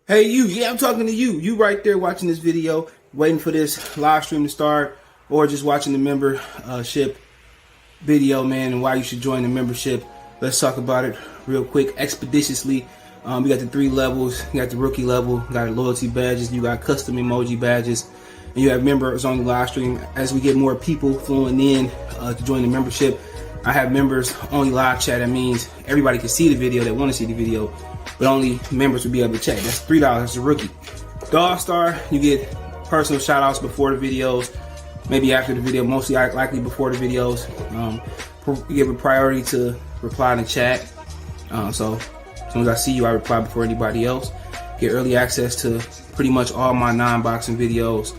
Hey, you. Yeah, I'm talking to you. You right there watching this video, waiting for this live stream to start, or just watching the membership video, man, and why you should join the membership. Let's talk about it real quick, expeditiously. We got the 3 levels. You got the rookie level, you got loyalty badges, you got custom emoji badges, and you have members on the live stream. As we get more people flowing in to join the membership, I have members only live chat. That means everybody can see the video that want to see the video, but only members will be able to chat. That's $3. That's a rookie. The All-Star, you get personal shout outs before the videos, maybe after the video, mostly likely before the videos. You give a priority to reply in the chat. So as soon as I see you, I reply before anybody else. Get early access to pretty much all my non-boxing videos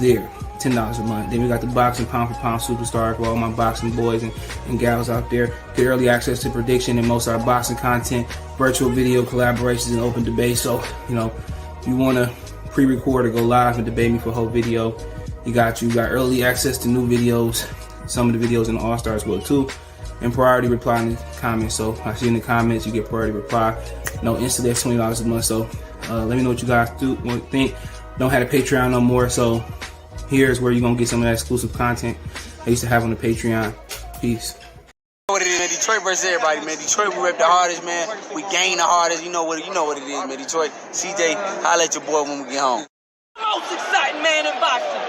there. $10 a month. Then we got the boxing pound for pound superstar for all my boxing boys and gals out there. Get early access to prediction and most of our boxing content, virtual video collaborations, and open debate. So, if you want to pre-record or go live and debate me for a whole video, you got early access to new videos, some of the videos in the All-Star as well too, and priority reply in the comments. So I see in the comments, you get priority reply. Instantly that's $20 a month. So let me know what you guys think. Don't have a Patreon no more, so here's where you're gonna get some of that exclusive content I used to have on the Patreon. Peace. What it is, man. Detroit versus everybody, man. Detroit, we rep the hardest, man. We gain the hardest. You know what it is, man. Detroit, CJ, holla at your boy when we get home. Most exciting man in boxing.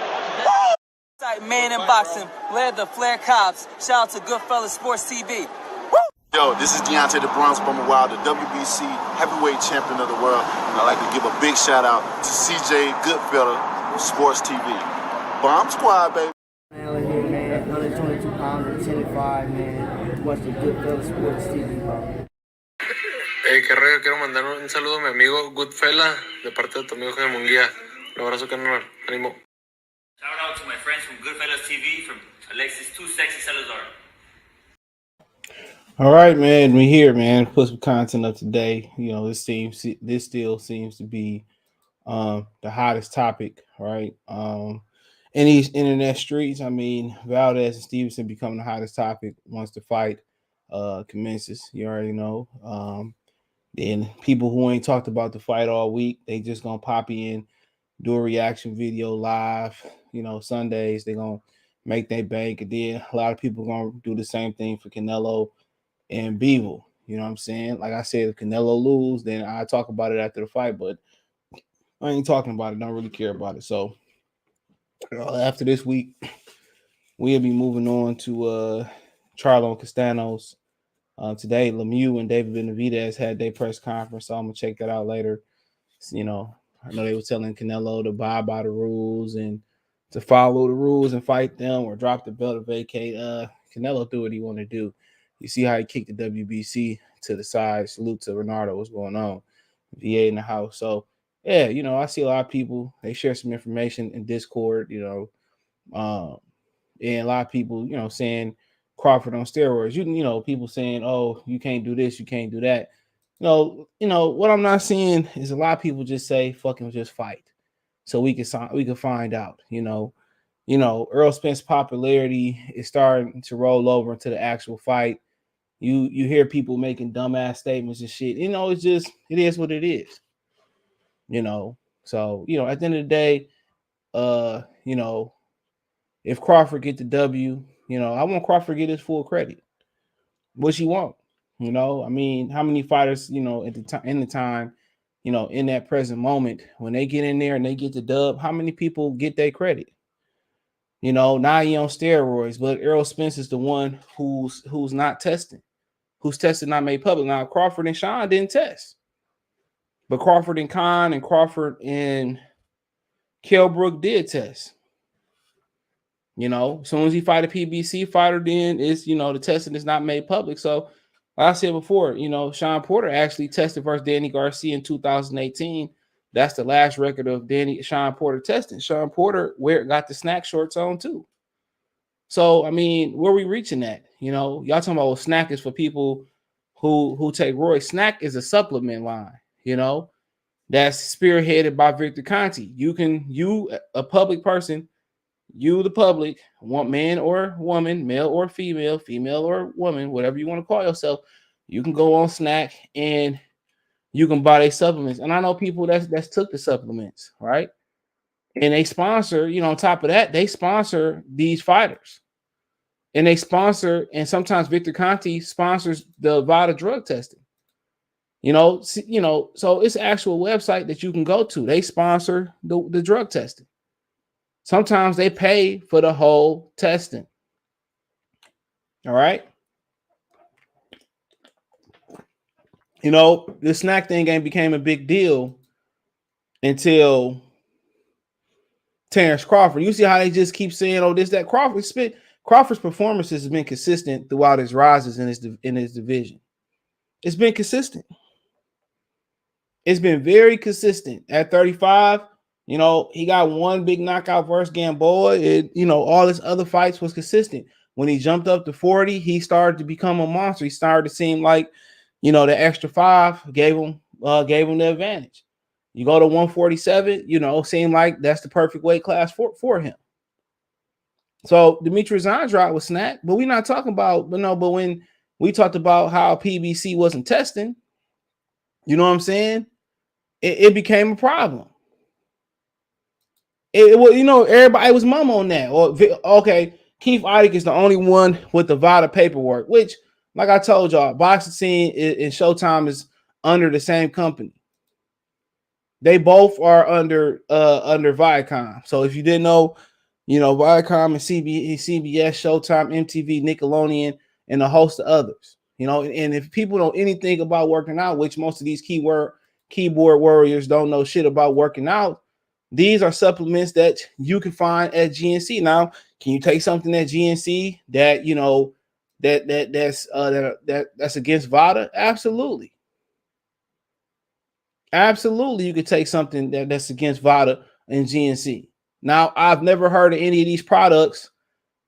Exciting man in boxing. Led the Flair Cops. Shout out to Goodfellas Sports TV. Yo, this is Deontay the Bronx Bummer Wild, the WBC heavyweight champion of the world. And I'd like to give a big shout out to CJ Goodfellas Sports TV. Bomb Squad, baby. Man, here, man. 122 pounds, 10 and 5, man. Watch the Goodfellas Sports TV, bro. Hey, qué rollo, quiero mandar un saludo a mi amigo Goodfella de parte de tu amigo Jaime Munguía. Un abrazo, carnal. Ánimo. Shout out to my friends from Goodfellas TV, from Alexis Too Sexy Salazar. All right, man. We're here, man. Put some content up today. This still seems to be the hottest topic, right? In these internet streets. I mean, Valdez and Stevenson becoming the hottest topic once the fight commences. You already know. Then people who ain't talked about the fight all week, they just gonna pop in, do a reaction video live. Sundays they're gonna make their bank, and then a lot of people gonna do the same thing for Canelo and Bevel. You know what I'm saying? Like I said, if Canelo lose, then I talk about it after the fight, but I ain't talking about it. Don't really care about it. So after this week, we'll be moving on to Charlo and Castanos. Today, Lemieux and David Benavidez had their press conference, so I'm gonna check that out later. I know they were telling Canelo to abide by the rules and to follow the rules and fight them or drop the belt or vacate. Canelo do what he want to do. You see how he kicked the WBC to the side. Salute to Renardo. What's going on? VA in the house. So yeah, I see a lot of people. They share some information in Discord. And a lot of people, saying Crawford on steroids. People saying, "Oh, you can't do this, you can't do that." What I'm not seeing is a lot of people just say, "Fucking just fight," so we can find out. Errol Spence popularity is starting to roll over into the actual fight. You hear people making dumbass statements and shit. It is what it is. So at the end of the day, if Crawford get the W, I want Crawford to get his full credit. What you want, I mean, how many fighters, in that present moment, when they get in there and they get the dub, how many people get their credit? Now he on steroids, but Errol Spence is the one who's not testing, who's tested, not made public. Now Crawford and Sean didn't test, but Crawford and Khan and Crawford and Kell Brook did test. As soon as he fight a PBC fighter, then it's, the testing is not made public. So like I said before, Sean Porter actually tested versus Danny Garcia in 2018. That's the last record of Sean Porter testing. Sean Porter got the SNAC shorts on too. So, I mean, where are we reaching at? Y'all talking about SNAC is for people who take roids. SNAC is a supplement line, that's spearheaded by Victor Conti. You, a public person, you, the public, want man or woman, male or female or woman, whatever you want to call yourself, you can go on SNAC and you can buy their supplements. And I know people that's took the supplements, right? And they sponsor, on top of that, they sponsor these fighters. And they sponsor, and sometimes Victor Conte sponsors the VADA drug testing. So it's an actual website that you can go to. They sponsor the drug testing. Sometimes they pay for the whole testing. All right. The SNAC thing ain't became a big deal until Terrence Crawford. You see how they just keep saying, "Oh, this, that." Crawford's performance has been consistent throughout his rises in his division. It's been consistent. It's been very consistent. At 35, he got one big knockout versus Gamboa. All his other fights was consistent. When he jumped up to 40, he started to become a monster. He started to seem like, the extra 5 gave him the advantage. You go to 147, seemed like that's the perfect weight class for him. So Demetrius Andrade was SNAC, but we're not talking about, but when we talked about how PBC wasn't testing, you know what I'm saying? It became a problem. It was, everybody was mum on that. Or okay, Keith Idec is the only one with the VADA paperwork, which, like I told y'all, Boxing Scene and Showtime is under the same company. They both are under Viacom. So if you didn't know, Viacom and CBS, Showtime, MTV, Nickelodeon, and a host of others. And if people know anything about working out, which most of these keyboard warriors don't know shit about working out, these are supplements that you can find at GNC. Now, can you take something at GNC that that's against VADA? Absolutely. Absolutely, you could take something that's against VADA and GNC. Now, I've never heard of any of these products,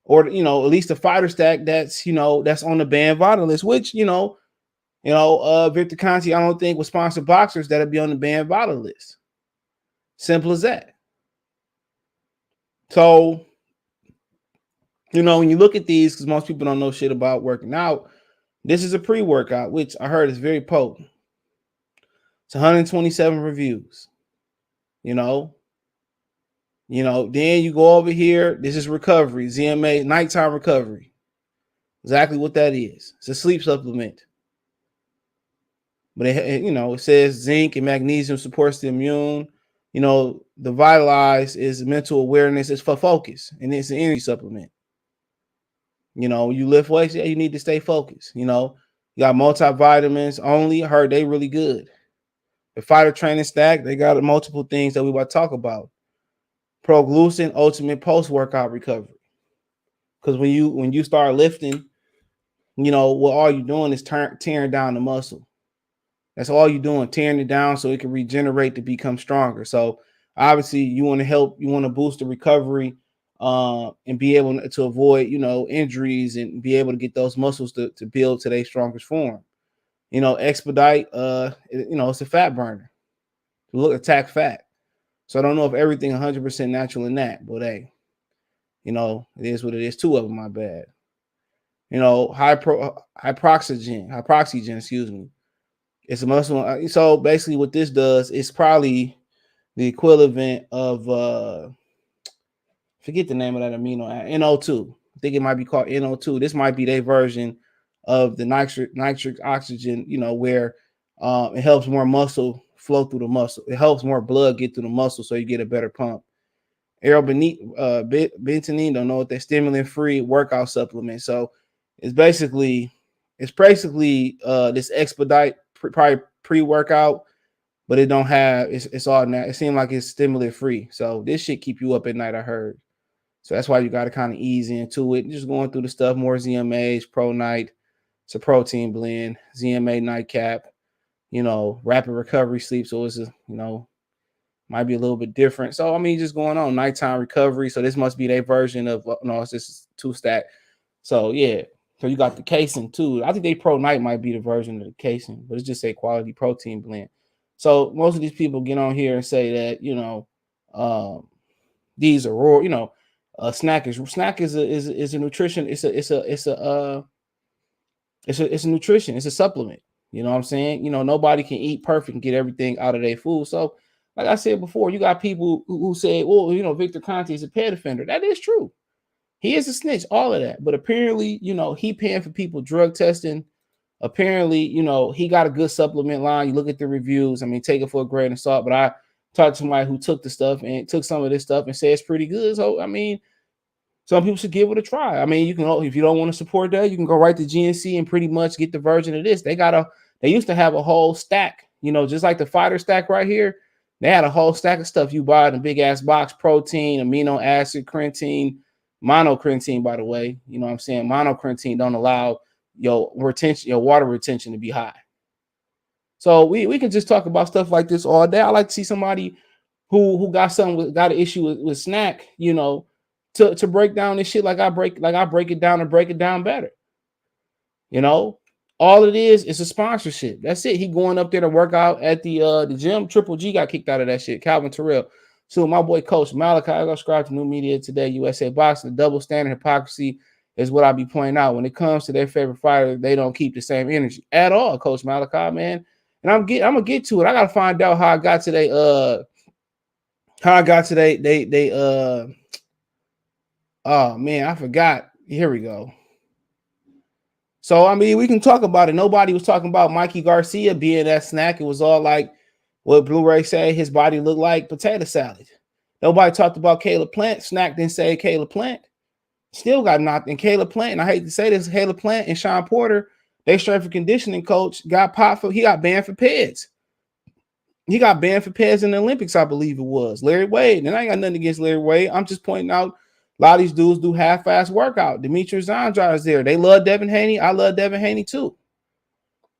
or at least the fighter stack that's on the banned VADA list, which Victor Conte, I don't think will sponsor boxers that'll be on the banned VADA list. Simple as that. So, when you look at these, because most people don't know shit about working out, this is a pre-workout, which I heard is very potent. It's 127 reviews. Then you go over here. This is recovery, ZMA, nighttime recovery. Exactly what that is. It's a sleep supplement. But it says zinc and magnesium supports the immune. The Vitalize is mental awareness. It's for focus, and it's an energy supplement. You lift weights, you need to stay focused. You got multivitamins only. I heard they really good. The fighter training stack, they got multiple things that we about to talk about. Proglucin, ultimate post-workout recovery. Because when you start lifting, what all you're doing is tearing down the muscle. That's all you're doing, tearing it down so it can regenerate to become stronger. So obviously you want to boost the recovery and be able to avoid, injuries and be able to get those muscles to build to their strongest form. Expedite, it's a fat burner. Attack fat. So I don't know if everything 100% natural in that, but hey, it is what it is. 2 of them, my bad. Hypoxygen, excuse me. It's a muscle. So basically what this does is probably the equivalent of, forget the name of that amino acid, NO2. I think it might be called NO2. This might be their version of the nitric oxygen, where it helps more muscle flow through the muscle. It helps more blood get through the muscle so you get a better pump. Bentonine, don't know what that stimulant-free workout supplement. So it's basically this Expedite probably pre-workout, but it don't have it's all now. It seems like it's stimulant-free. So this shit keep you up at night, I heard. So that's why you got to kind of ease into it. Just going through the stuff, more ZMAs, Pro Night. It's a protein blend, ZMA nightcap, rapid recovery sleep. So it's might be a little bit different. So, just going on nighttime recovery. So this must be their version of, it's just 2-stack. So yeah. So you got the casein too. I think they Pro Night might be the version of the casein, but it's just a quality protein blend. So most of these people get on here and say that, these are raw, SNAC is a nutrition. It's a nutrition. It's a supplement. You know what I'm saying? You know, nobody can eat perfect and get everything out of their food. So, like I said before, you got people who say, well, you know, Victor Conte is a pet offender. That is true. He is a snitch, all of that. But apparently, you know, he paying for people drug testing. Apparently, you know, he got a good supplement line. You look at the reviews. I mean, take it for a grain of salt. But I talked to somebody who took the stuff and took some of this stuff and said it's pretty good. So, I mean, some people should give it a try. I mean, you can, if you don't want to support that, you can go right to GNC and pretty much get the version of this. They used to have a whole stack, you know, just like the fighter stack right here. They had a whole stack of stuff you buy in a big ass box: protein, amino acid, creatine, monocreatine, by the way. You know what I'm saying? Monocreatine don't allow your water retention to be high. So we can just talk about stuff like this all day. I like to see somebody who got an issue with SNAC, you know, to break down this shit like I break it down and break it down better. You know, all it is a sponsorship. That's it. He going up there to work out at the gym. Triple G got kicked out of that shit. Calvin Terrell. So my boy Coach Malachi, I got subscribed to New Media Today, USA Boxing. The double standard, hypocrisy is what I be pointing out. When it comes to their favorite fighter, they don't keep the same energy at all, Coach Malachi, man. And I'm gonna get to it. I gotta find out how I got today. Oh man, I forgot. Here we go. So I mean, we can talk about it. Nobody was talking about Mikey Garcia being that SNAC. It was all like what Blu-ray said his body looked like potato salad. Nobody talked about Caleb Plant. SNAC didn't say Caleb Plant. Still got knocked. And Caleb Plant, and I hate to say this, Caleb Plant and Sean Porter, their strength and conditioning coach, got he got banned for PEDs. He got banned for PEDs in the Olympics, I believe it was. Larry Wade. And I ain't got nothing against Larry Wade. I'm just pointing out a lot of these dudes do half-ass workout. Demetrius Andrade is there. They love Devin Haney. I love Devin Haney too.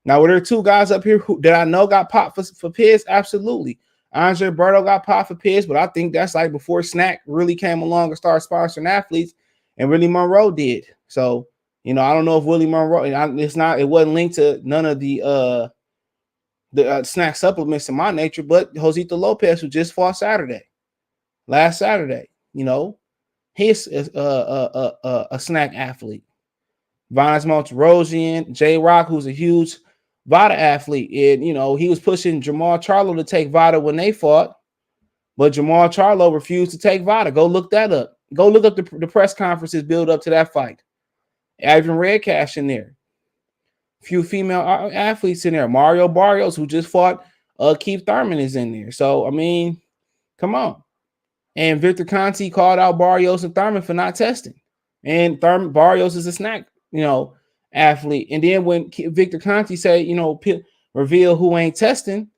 Now, were there two guys up here that I know got popped for PEDs? Absolutely. Andre Berto got popped for PEDs, but I think that's like before SNAC really came along and started sponsoring athletes, and Willie Monroe did. So, you know, I don't know if Willie Monroe, it wasn't linked to none of the SNAC supplements in my nature, but Josito Lopez, who just fought last Saturday, you know, he's a SNAC athlete. Vanes Monterosian, J-Rock, who's a huge VADA athlete. And, you know, he was pushing Jamal Charlo to take VADA when they fought, but Jamal Charlo refused to take VADA. Go look that up. Go look up the press conferences build up to that fight. Ivan Redcash in there. Few female athletes in there. Mario Barrios, who just fought Keith Thurman, is in there. So, I mean, come on. And Victor Conte called out Barrios and Thurman for not testing. And Barrios is a SNAC, you know, athlete. And then when Victor Conte say, you know, reveal who ain't testing,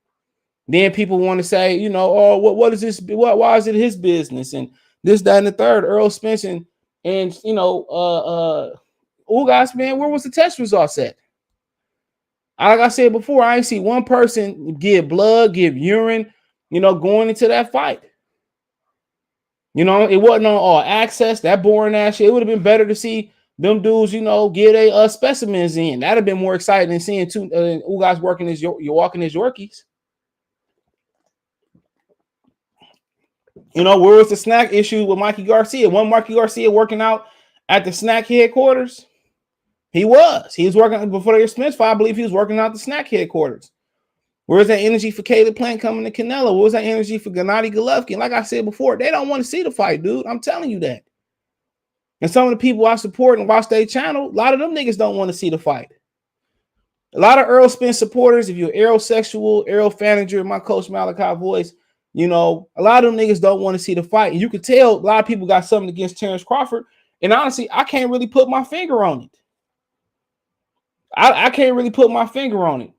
then people want to say, you know, oh, what is this? Why is it his business? And this, that, and the third. Errol Spence and you know, guys, man, where was the test results at? Like I said before, I ain't see one person give blood, give urine, you know, going into that fight. You know, it wasn't on all access, that boring ass shit. It would have been better to see them dudes, you know, get a specimens in. That'd have been more exciting than seeing two guys walking as Yorkies. You know, where was the SNAC issue with Mikey Garcia? Wasn't Mikey Garcia working out at the SNAC headquarters? He was working before the Spence fight. I believe he was working out the SNAC headquarters. Where's that energy for Caleb Plant coming to Canelo? Where's that energy for Gennady Golovkin? Like I said before, they don't want to see the fight, dude. I'm telling you that. And some of the people I support and watch their channel, a lot of them niggas don't want to see the fight. A lot of Errol Spence supporters, if you're Errolexual, Errol Fanager, my Coach Malachi voice, you know, a lot of them niggas don't want to see the fight. And you can tell a lot of people got something against Terrence Crawford. And honestly, I can't really put my finger on it. I can't really put my finger on it.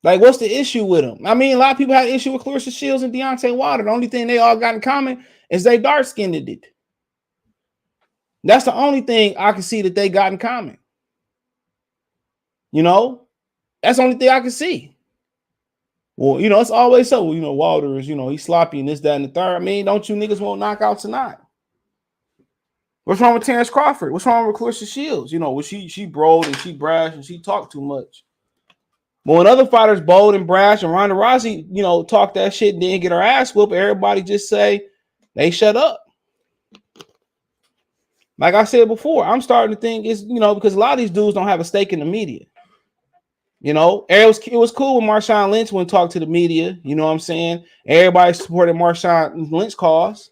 Like, what's the issue with him? I mean, a lot of people had an issue with Clarissa Shields and Deontay Wilder. The only thing they all got in common is they dark-skinned it. That's the only thing I can see that they got in common. You know? That's the only thing I can see. Well, you know, it's always so. You know, Wilder is, you know, he's sloppy and this, that, and the third. I mean, don't you niggas want knockouts tonight? What's wrong with Terrence Crawford? What's wrong with Clarissa Shields? You know, well, she bold and she brash and she talked too much. But when other fighters bold and brash and Ronda Rousey, you know, talk that shit and then get her ass whooped, everybody just say they shut up. Like I said before, I'm starting to think it's, you know, because a lot of these dudes don't have a stake in the media. You know, it was cool when Marshawn Lynch went talk to the media. You know what I'm saying? Everybody supported Marshawn Lynch cause.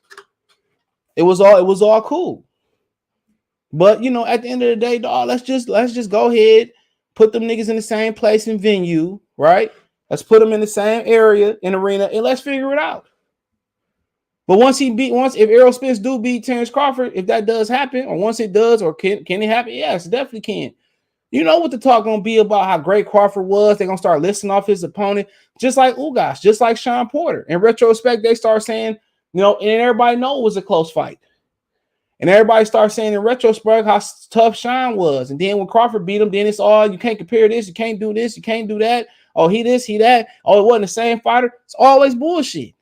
It was all cool. But you know, at the end of the day, dog, let's just go ahead, put them niggas in the same place and venue, right? Let's put them in the same area and arena, and let's figure it out. But once if Errol Spence do beat Terrence Crawford, if that does happen, or once it does, or can it happen? Yes, it definitely can. You know what the talk gonna be about how great Crawford was. They're gonna start listing off his opponent, just like Ugas, just like Sean Porter. In retrospect, they start saying, you know, and everybody know it was a close fight. And everybody starts saying in retrospect how tough Sean was. And then when Crawford beat him, then it's all, you can't compare this, you can't do this, you can't do that. Oh, he this, he that. Oh, it wasn't the same fighter. It's always bullshit.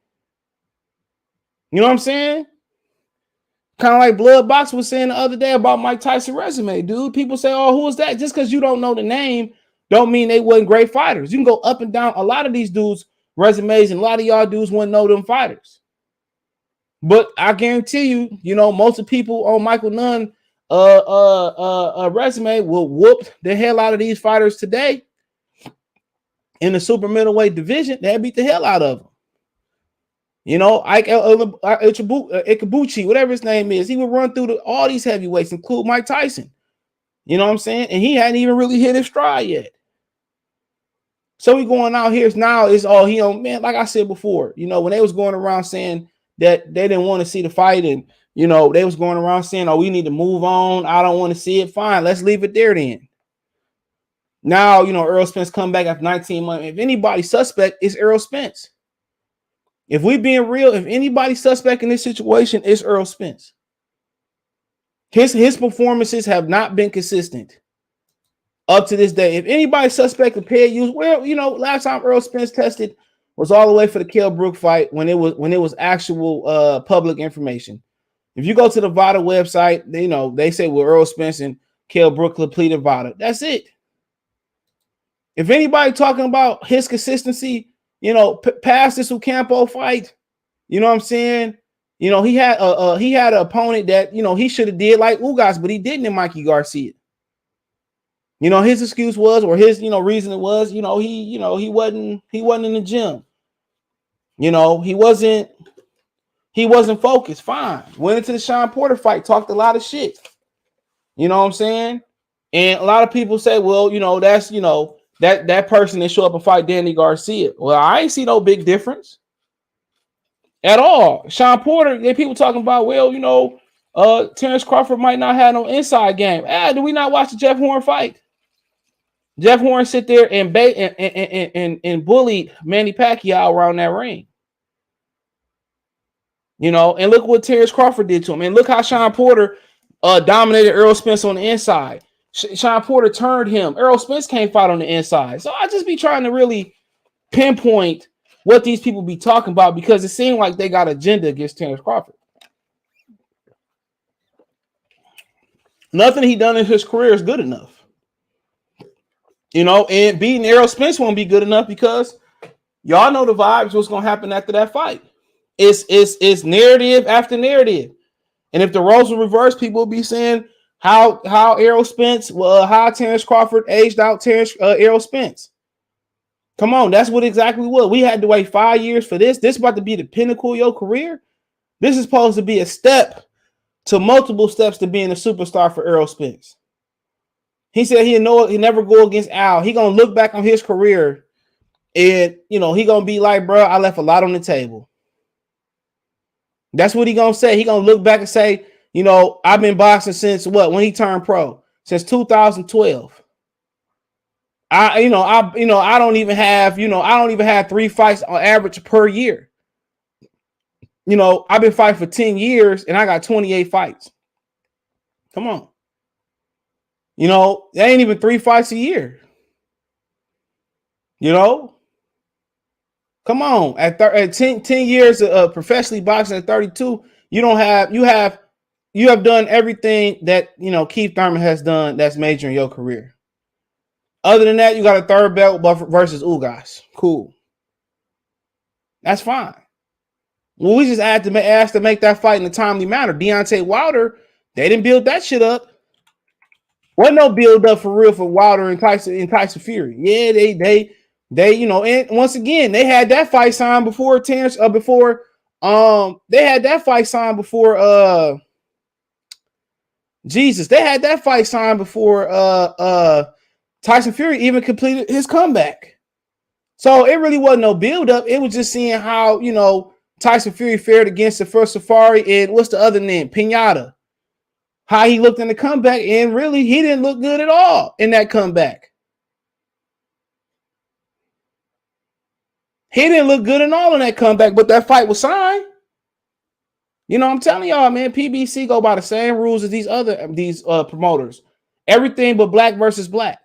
You know what I'm saying? Kind of like Blood Box was saying the other day about Mike Tyson resume, dude. People say, oh, who is that? Just because you don't know the name don't mean they wasn't great fighters. You can go up and down a lot of these dudes' resumes, and a lot of y'all dudes wouldn't know them fighters. But I guarantee you, you know, most of the people on Michael Nunn resume will whoop the hell out of these fighters today in the super middleweight division. They beat the hell out of them. You know, Ike Ikabuchi, whatever his name is, he would run through all these heavyweights, include Mike Tyson. You know what I'm saying? And he hadn't even really hit his stride yet. So we going out here now is all he on, man. Like I said before, you know, when they was going around saying that they didn't want to see the fight, and you know, they was going around saying, oh, we need to move on. I don't want to see it. Fine, let's leave it there then. Now, you know, Errol Spence come back after 19 months. If anybody's suspect, it's Errol Spence. If we being real, if anybody's suspect in this situation, it's Errol Spence. His performances have not been consistent up to this day. If anybody's suspect of paid use, well, you know, last time Errol Spence tested was all the way for the Kell Brook fight when it was actual public information. If you go to the VADA website, you know, they say, well, Errol Spence and Kell Brook completed VADA. That's it. If anybody talking about his consistency, you know, past this Ocampo fight, you know what I'm saying? You know, he had an opponent that, you know, he should have did like Ugas, but he didn't in Mikey Garcia. You know, his excuse was, or his, you know, reason was, he wasn't in the gym. You know, he wasn't focused. Fine. Went into the Sean Porter fight, talked a lot of shit. You know what I'm saying? And a lot of people say, well, you know, that's, you know, that person that show up and fight Danny Garcia. Well, I ain't see no big difference at all. Sean Porter, people talking about, well, you know, Terrence Crawford might not have no inside game. Do we not watch the Jeff Horn fight? Jeff Horn sit there and bullied Manny Pacquiao around that ring. You know, and look what Terrence Crawford did to him. And look how Sean Porter dominated Errol Spence on the inside. Sean Porter turned him. Errol Spence can't fight on the inside. So I just be trying to really pinpoint what these people be talking about, because it seemed like they got agenda against Terrence Crawford. Nothing he done in his career is good enough. You know, and beating Errol Spence won't be good enough because y'all know the vibes, what's going to happen after that fight. It's narrative after narrative. And if the roles were reversed, people will be saying how Errol Spence, how Terrence Crawford aged out Errol Spence. Come on, that's what exactly was. We had to wait 5 years for this. This is about to be the pinnacle of your career. This is supposed to be a step to multiple steps to being a superstar for Errol Spence. He said he never go against Al. He gonna look back on his career and, you know, he gonna be like, bro, I left a lot on the table. That's what he gonna say. He gonna look back and say, you know, I've been boxing since when he turned pro, since 2012. I don't even have 3 fights on average per year. You know, I've been fighting for 10 years and I got 28 fights. Come on. You know, that ain't even 3 fights a year. You know, come on. At 10 years of professionally boxing at 32, you have done everything that, you know, Keith Thurman has done that's major in your career. Other than that, you got a third belt versus Ugas. Cool. That's fine. Well, we just asked to make that fight in a timely manner. Deontay Wilder, they didn't build that shit up. Wasn't no build up for real for Wilder and Tyson Fury. Yeah, they you know, and once again they had that fight signed before Terrence they had that fight signed before Jesus. They had that fight signed before Tyson Fury even completed his comeback. So it really wasn't no build up. It was just seeing how, you know, Tyson Fury fared against the first Safari and what's the other name? Pinata. How he looked in the comeback, and really he didn't look good at all in that comeback. He didn't look good at all in that comeback, but that fight was signed. You know, I'm telling y'all, man, PBC go by the same rules as these promoters. Everything but black versus black.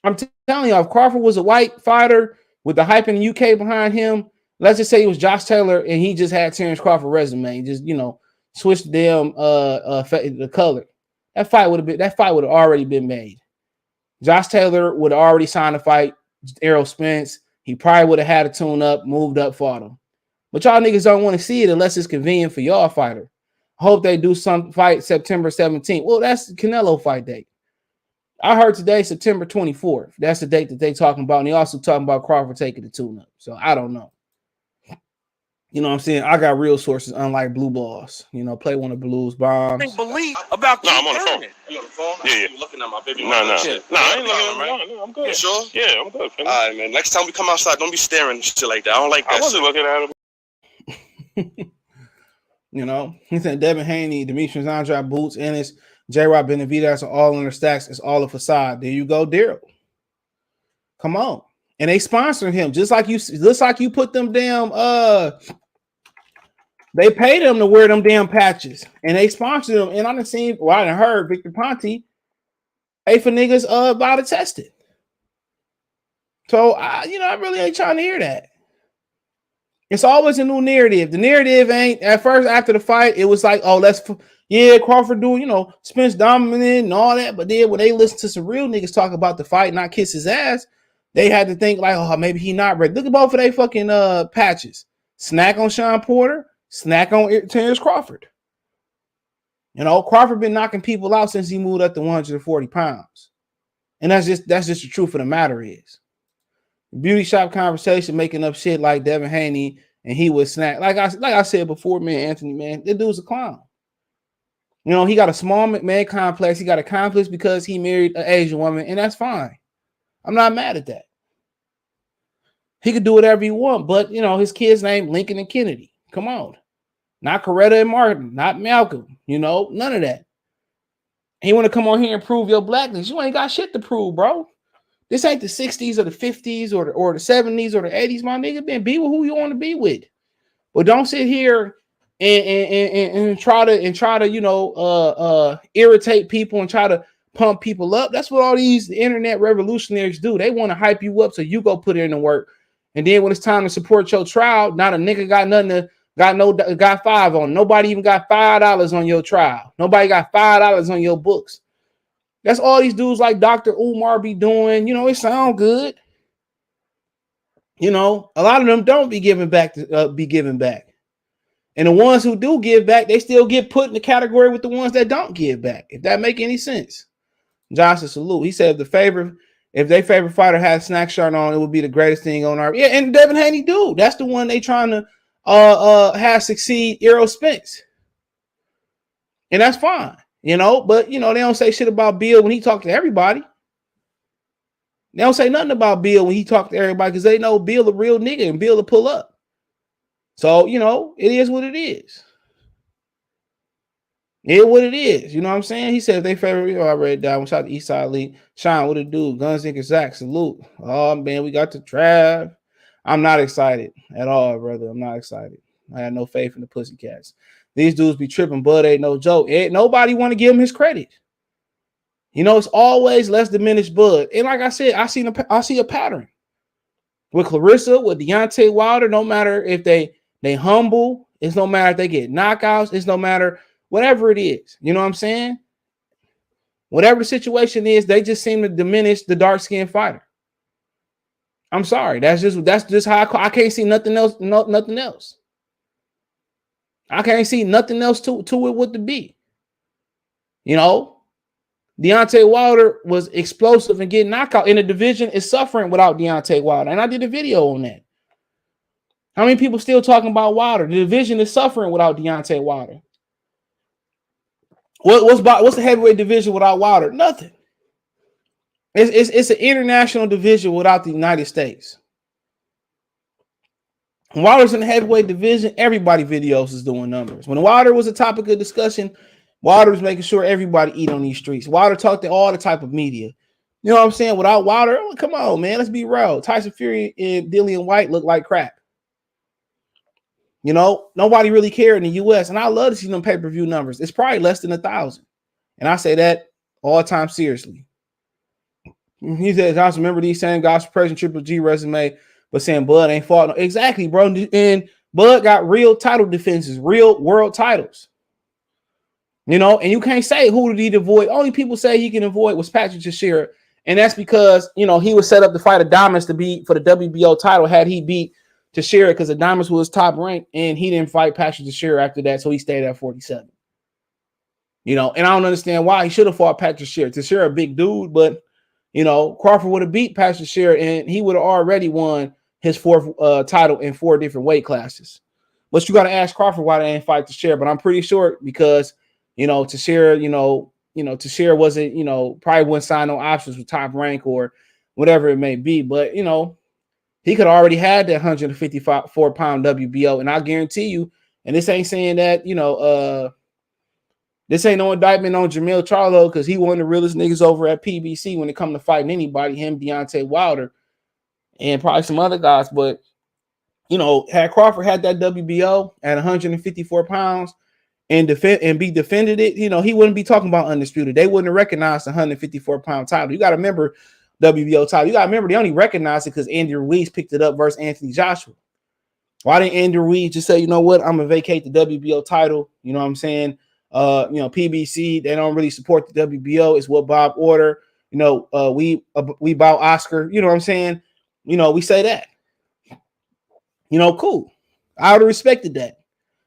I'm telling y'all, if Crawford was a white fighter with the hype in the UK behind him, let's just say it was Josh Taylor and he just had Terrence Crawford resume, just, you know, switch the damn the color. That fight would have already been made. Josh Taylor would have already signed a fight. Errol Spence, he probably would have had a tune up, moved up, fought him. But y'all niggas don't want to see it unless it's convenient for y'all fighter. Hope they do some fight September 17th. Well, that's Canelo fight date. I heard today September 24th. That's the date that they talking about. And they also talking about Crawford taking the tune up. So I don't know. You know what I'm saying? I got real sources, unlike blue balls. You know, play one of Blues bombs. Believe about I'm on the phone. You on the phone? Yeah. You looking at my baby? No, I ain't looking. No, I'm good. You sure? Yeah, I'm good. All right, man. Next time we come outside, don't be staring and shit like that. I don't like that. I wasn't looking at him. You know, he said Devin Haney, Demetrius Andrade, Boots, Ennis, J-Rob Benavidez are all in their stacks. It's all a facade. There you go, Daryl. Come on. And they sponsored him just like you put them damn they paid him to wear them damn patches and they sponsored him. And I done heard Victor Ponte pay for niggas about to test it. So I really ain't trying to hear that. It's always a new narrative. The narrative ain't at first after the fight. It was like, oh, Crawford doing, Spence dominant and all that. But then when they listen to some real niggas talk about the fight, not kiss his ass, they had to think like, oh, maybe he not ready. Look at both of they fucking patches. SNAC on Sean Porter, SNAC on Terrence Crawford. Crawford been knocking people out since he moved up to 140 pounds. And that's just the truth of the matter is. Beauty shop conversation, making up shit like Devin Haney and he was SNAC. Like I said before, man, Anthony, man, that dude's a clown. He got a small man complex. He got a complex because he married an Asian woman, and that's fine. I'm not mad at that. He could do whatever he want, but his kid's name Lincoln and Kennedy. Come on, not Coretta and Martin, not Malcolm. None of that. He want to come on here and prove your blackness. You ain't got shit to prove, bro. This ain't the 60s or the 50s or the 70s or the 80s, my nigga. Man, be with who you want to be with. But don't sit here and try to irritate people and try to pump people up. That's what all these internet revolutionaries do. They want to hype you up so you go put in the work. And then when it's time to support your trial, not a nigga got five on. Nobody even got $5 on your trial. Nobody got $5 on your books. That's all these dudes like Dr. Umar be doing. It sound good. A lot of them don't be giving back. And the ones who do give back, they still get put in the category with the ones that don't give back. If that make any sense. Johnson salute. He said if their favorite fighter had a SNAC shirt on, it would be the greatest thing on earth. Yeah, and Devin Haney do. That's the one they trying to have succeed Errol Spence. And that's fine. But they don't say shit about Bill when he talked to everybody. They don't say nothing about Bill when he talked to everybody because they know Bill a real nigga and Bill will pull up. So, it is what it is. It is what it is. You know what I'm saying? He said if they favorite, I read down. Shout out to Eastside League. Sean, what it do? Guns Inc. Zach, salute. Oh, man, we got the Trav. I'm not excited at all, brother. I'm not excited. I had no faith in the Pussycats. These dudes be tripping, Bud ain't no joke. Nobody want to give him his credit. It's always less diminished Bud. And like I said, I see a pattern. With Clarissa, with Deontay Wilder, no matter if they humble, it's no matter if they get knockouts, it's no matter whatever it is. You know what I'm saying? Whatever the situation is, they just seem to diminish the dark-skinned fighter. I'm sorry. That's just how I can't see nothing else. Nothing else. I can't see nothing else to it with the B. Deontay Wilder was explosive and getting knocked out, and the division is suffering without Deontay Wilder. And I did a video on that. How many people still talking about Wilder? The division is suffering without Deontay Wilder. What's the heavyweight division without Wilder? Nothing. It's an international division without the United States. When Wilder's in the heavyweight division, everybody videos is doing numbers. When Wilder was a topic of discussion, Wilder was making sure everybody eat on these streets. Wilder talked to all the type of media. You know what I'm saying? Without Wilder, come on, man, let's be real. Tyson Fury and Dillian White look like crap. You know, nobody really cared in the U.S. And I love to see them pay-per-view numbers. It's probably less than 1,000. And I say that all the time seriously. He said, Johnson, remember these same guys praising Triple G resume, but saying Bud ain't fought. No. Exactly, bro. And Bud got real title defenses, real world titles. You know, and you can't say who did he avoid. Only people say he can avoid was Patrick Teixeira. And that's because, you know, he was set up to fight Adonis to be for the WBO title had he beat Teixeira, because Adonis was top ranked and he didn't fight Patrick Teixeira after that, so he stayed at 47. You know, and I don't understand why. He should have fought Patrick Teixeira. Teixeira a big dude, but you know, Crawford would have beat Patrick Teixeira and he would have already won his fourth title in 4 different weight classes. But you got to ask Crawford why they ain't fight Teixeira. But I'm pretty sure because you know Teixeira, Teixeira wasn't, probably wouldn't sign no options with Top Rank or whatever it may be. But you know, he could already had that 154-pound WBO, and I guarantee you, and this ain't saying that, this ain't no indictment on Jermell Charlo, because he one of the realest niggas over at PBC when it comes to fighting anybody, him, Deontay Wilder, and probably some other guys. But, had Crawford had that WBO at 154 pounds and defended it, he wouldn't be talking about undisputed. They wouldn't have recognized the 154-pound title. You got to remember, WBO title. You got to remember, they only recognized it because Andy Ruiz picked it up versus Anthony Joshua. Why didn't Andy Ruiz just say, you know what, I'm going to vacate the WBO title? You know what I'm saying? PBC, they don't really support the WBO. It's what Bob ordered. We about Oscar. You know what I'm saying? We say that. Cool. I would have respected that.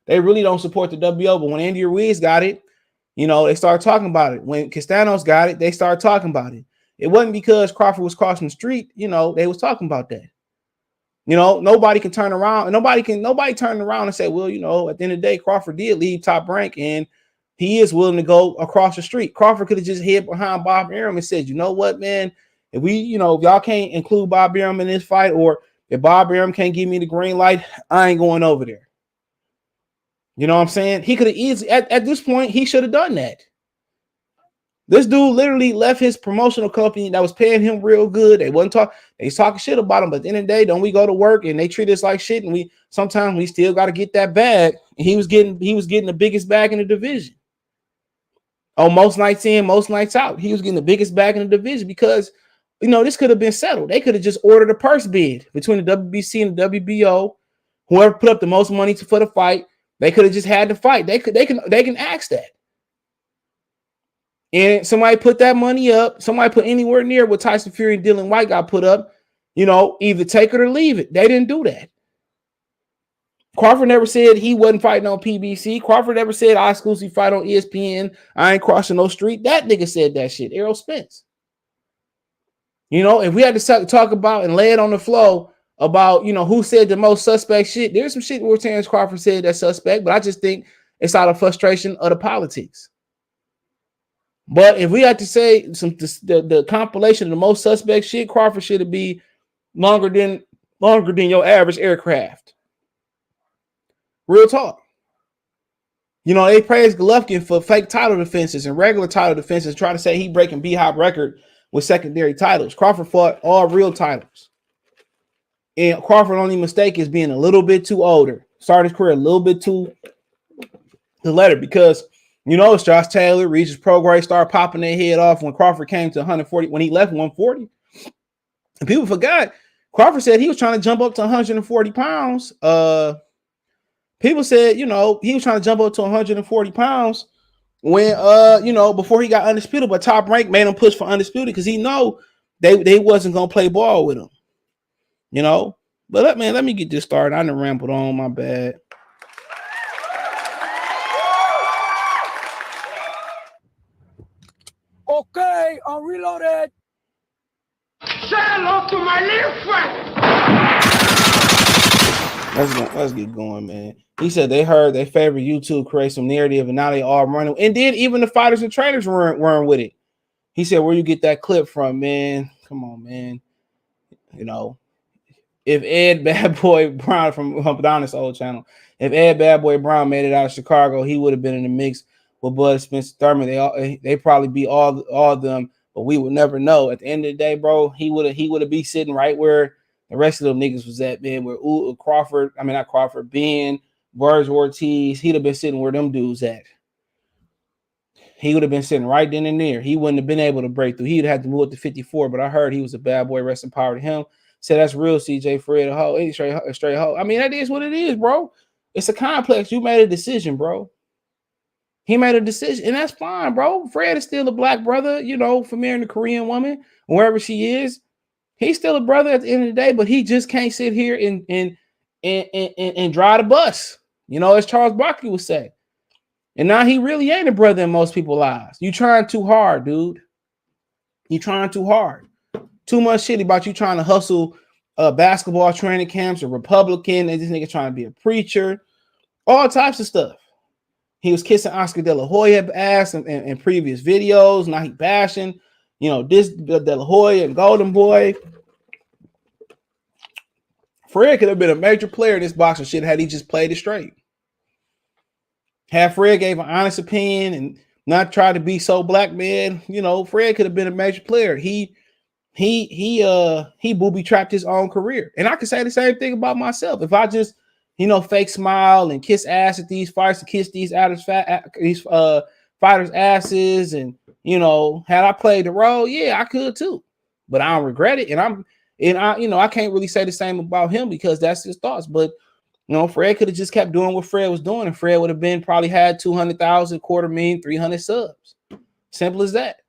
They really don't support the WBO, but when Andy Ruiz got it, they started talking about it. When Castanos got it, they started talking about it. It wasn't because Crawford was crossing the street, they was talking about that. Nobody can turn around and nobody turn around and say, well, at the end of the day, Crawford did leave Top Rank and he is willing to go across the street. Crawford could have just hid behind Bob Arum and said, you know what, man, if we, if y'all can't include Bob Arum in this fight, or if Bob Arum can't give me the green light, I ain't going over there. You know what I'm saying? He could have easily, at this point, he should have done that. This dude literally left his promotional company that was paying him real good. They was talking shit about him, but at the end of the day, don't we go to work and they treat us like shit, and sometimes we still got to get that bag. And he was getting the biggest bag in the division. On most nights in, most nights out, he was getting the biggest bag in the division because this could have been settled. They could have just ordered a purse bid between the WBC and the WBO. Whoever put up the most money for the fight, they could have just had the fight. They can ask that. And somebody put that money up. Somebody put anywhere near what Tyson Fury and Dillian White got put up. Either take it or leave it. They didn't do that. Crawford never said he wasn't fighting on PBC. Crawford never said I exclusively fight on ESPN. I ain't crossing no street. That nigga said that shit. Errol Spence. If we had to talk about and lay it on the flow about, who said the most suspect shit, there's some shit where Terrence Crawford said that's suspect, but I just think it's out of frustration of the politics. But if we had to say the compilation of the most suspect shit, Crawford should be longer than your average aircraft. Real talk. They praise Golovkin for fake title defenses and regular title defenses, trying to say he breaking B-Hop record with secondary titles. Crawford fought all real titles. And Crawford only mistake is being a little bit too older. Started his career a little bit too the letter, because it's Josh Taylor, Regis Prograis started popping their head off when Crawford came to 140, when he left 140. And people forgot, Crawford said he was trying to jump up to 140 pounds. People said, he was trying to jump up to 140 pounds when, before he got undisputed, but Top Rank made him push for undisputed because he know they wasn't going to play ball with him, But let me get this started. I done rambled on, my bad. Okay. Reloaded. Say hello to my little friend. Let's get going, man. He said they heard their favorite YouTube create some narrative, and now they all running. And then even the fighters and trainers weren't with it. He said, "Where you get that clip from, man? Come on, man. You know, if Ed Bad Boy Brown from Adonis' old channel, if Ed Bad Boy Brown made it out of Chicago, he would have been in the mix with Bud Spencer Thurman. They probably be all of them, but we would never know. At the end of the day, bro, he would have be sitting right where the rest of them niggas was at, man. Where Crawford, I mean not Crawford, Ben, Burge Ortiz, he'd have been sitting where them dudes at. He would have been sitting right then and there. He wouldn't have been able to break through. He'd have to move up to 54, but I heard he was a bad boy. Rest in power to him. Said that's real, CJ Fred, a hoe, any straight hoe. I mean, that is what it is, bro. It's a complex. You made a decision, bro. He made a decision, and that's fine, bro. Fred is still a black brother, you know, for marrying a Korean woman, wherever she is. He's still a brother at the end of the day, but he just can't sit here and drive the bus, you know, as Charles Barkley would say. And now he really ain't a brother in most people's lives. You trying too hard, dude. You trying too hard. Too much shit about you trying to hustle basketball training camps, a Republican, and this nigga trying to be a preacher, all types of stuff. He was kissing Oscar De La Hoya ass in previous videos. Now he bashing, you know, this De La Hoya and Golden Boy. Fred could have been a major player in this boxing shit had he just played it straight. Had Fred gave an honest opinion and not tried to be so black, man, you know, Fred could have been a major player. He booby trapped his own career. And I can say the same thing about myself. If I just, you know, fake smile and kiss ass at these fights and kiss these fighters' asses, and you know, had I played the role, yeah, I could too. But I don't regret it. And I, you know, I can't really say the same about him because that's his thoughts. But you know, Fred could have just kept doing what Fred was doing, and Fred would have been probably had 200,000, 250,000, 300 subs. Simple as that.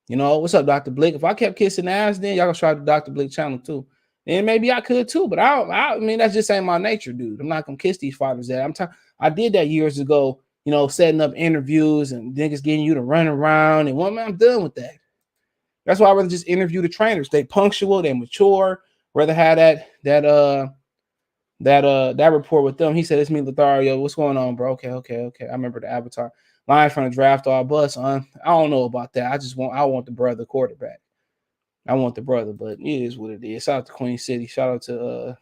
You know, what's up, Dr. Blick? If I kept kissing ass, then y'all gonna try the Dr. Blick channel too. And maybe I could too, but I mean, that's just ain't my nature, dude. I'm not gonna kiss these fighters. I did that years ago, you know, setting up interviews and niggas getting you to run around. And one man, I'm done with that. That's why I rather just interview the trainers. They punctual, they mature. Rather have that report with them. He said, "It's me, Lothario. What's going on, bro?" Okay. I remember the avatar. Lions from the draft all bus on. I don't know about that. I want the brother quarterback. I want the brother, but it is what it is. Shout out to Queen City. Shout out to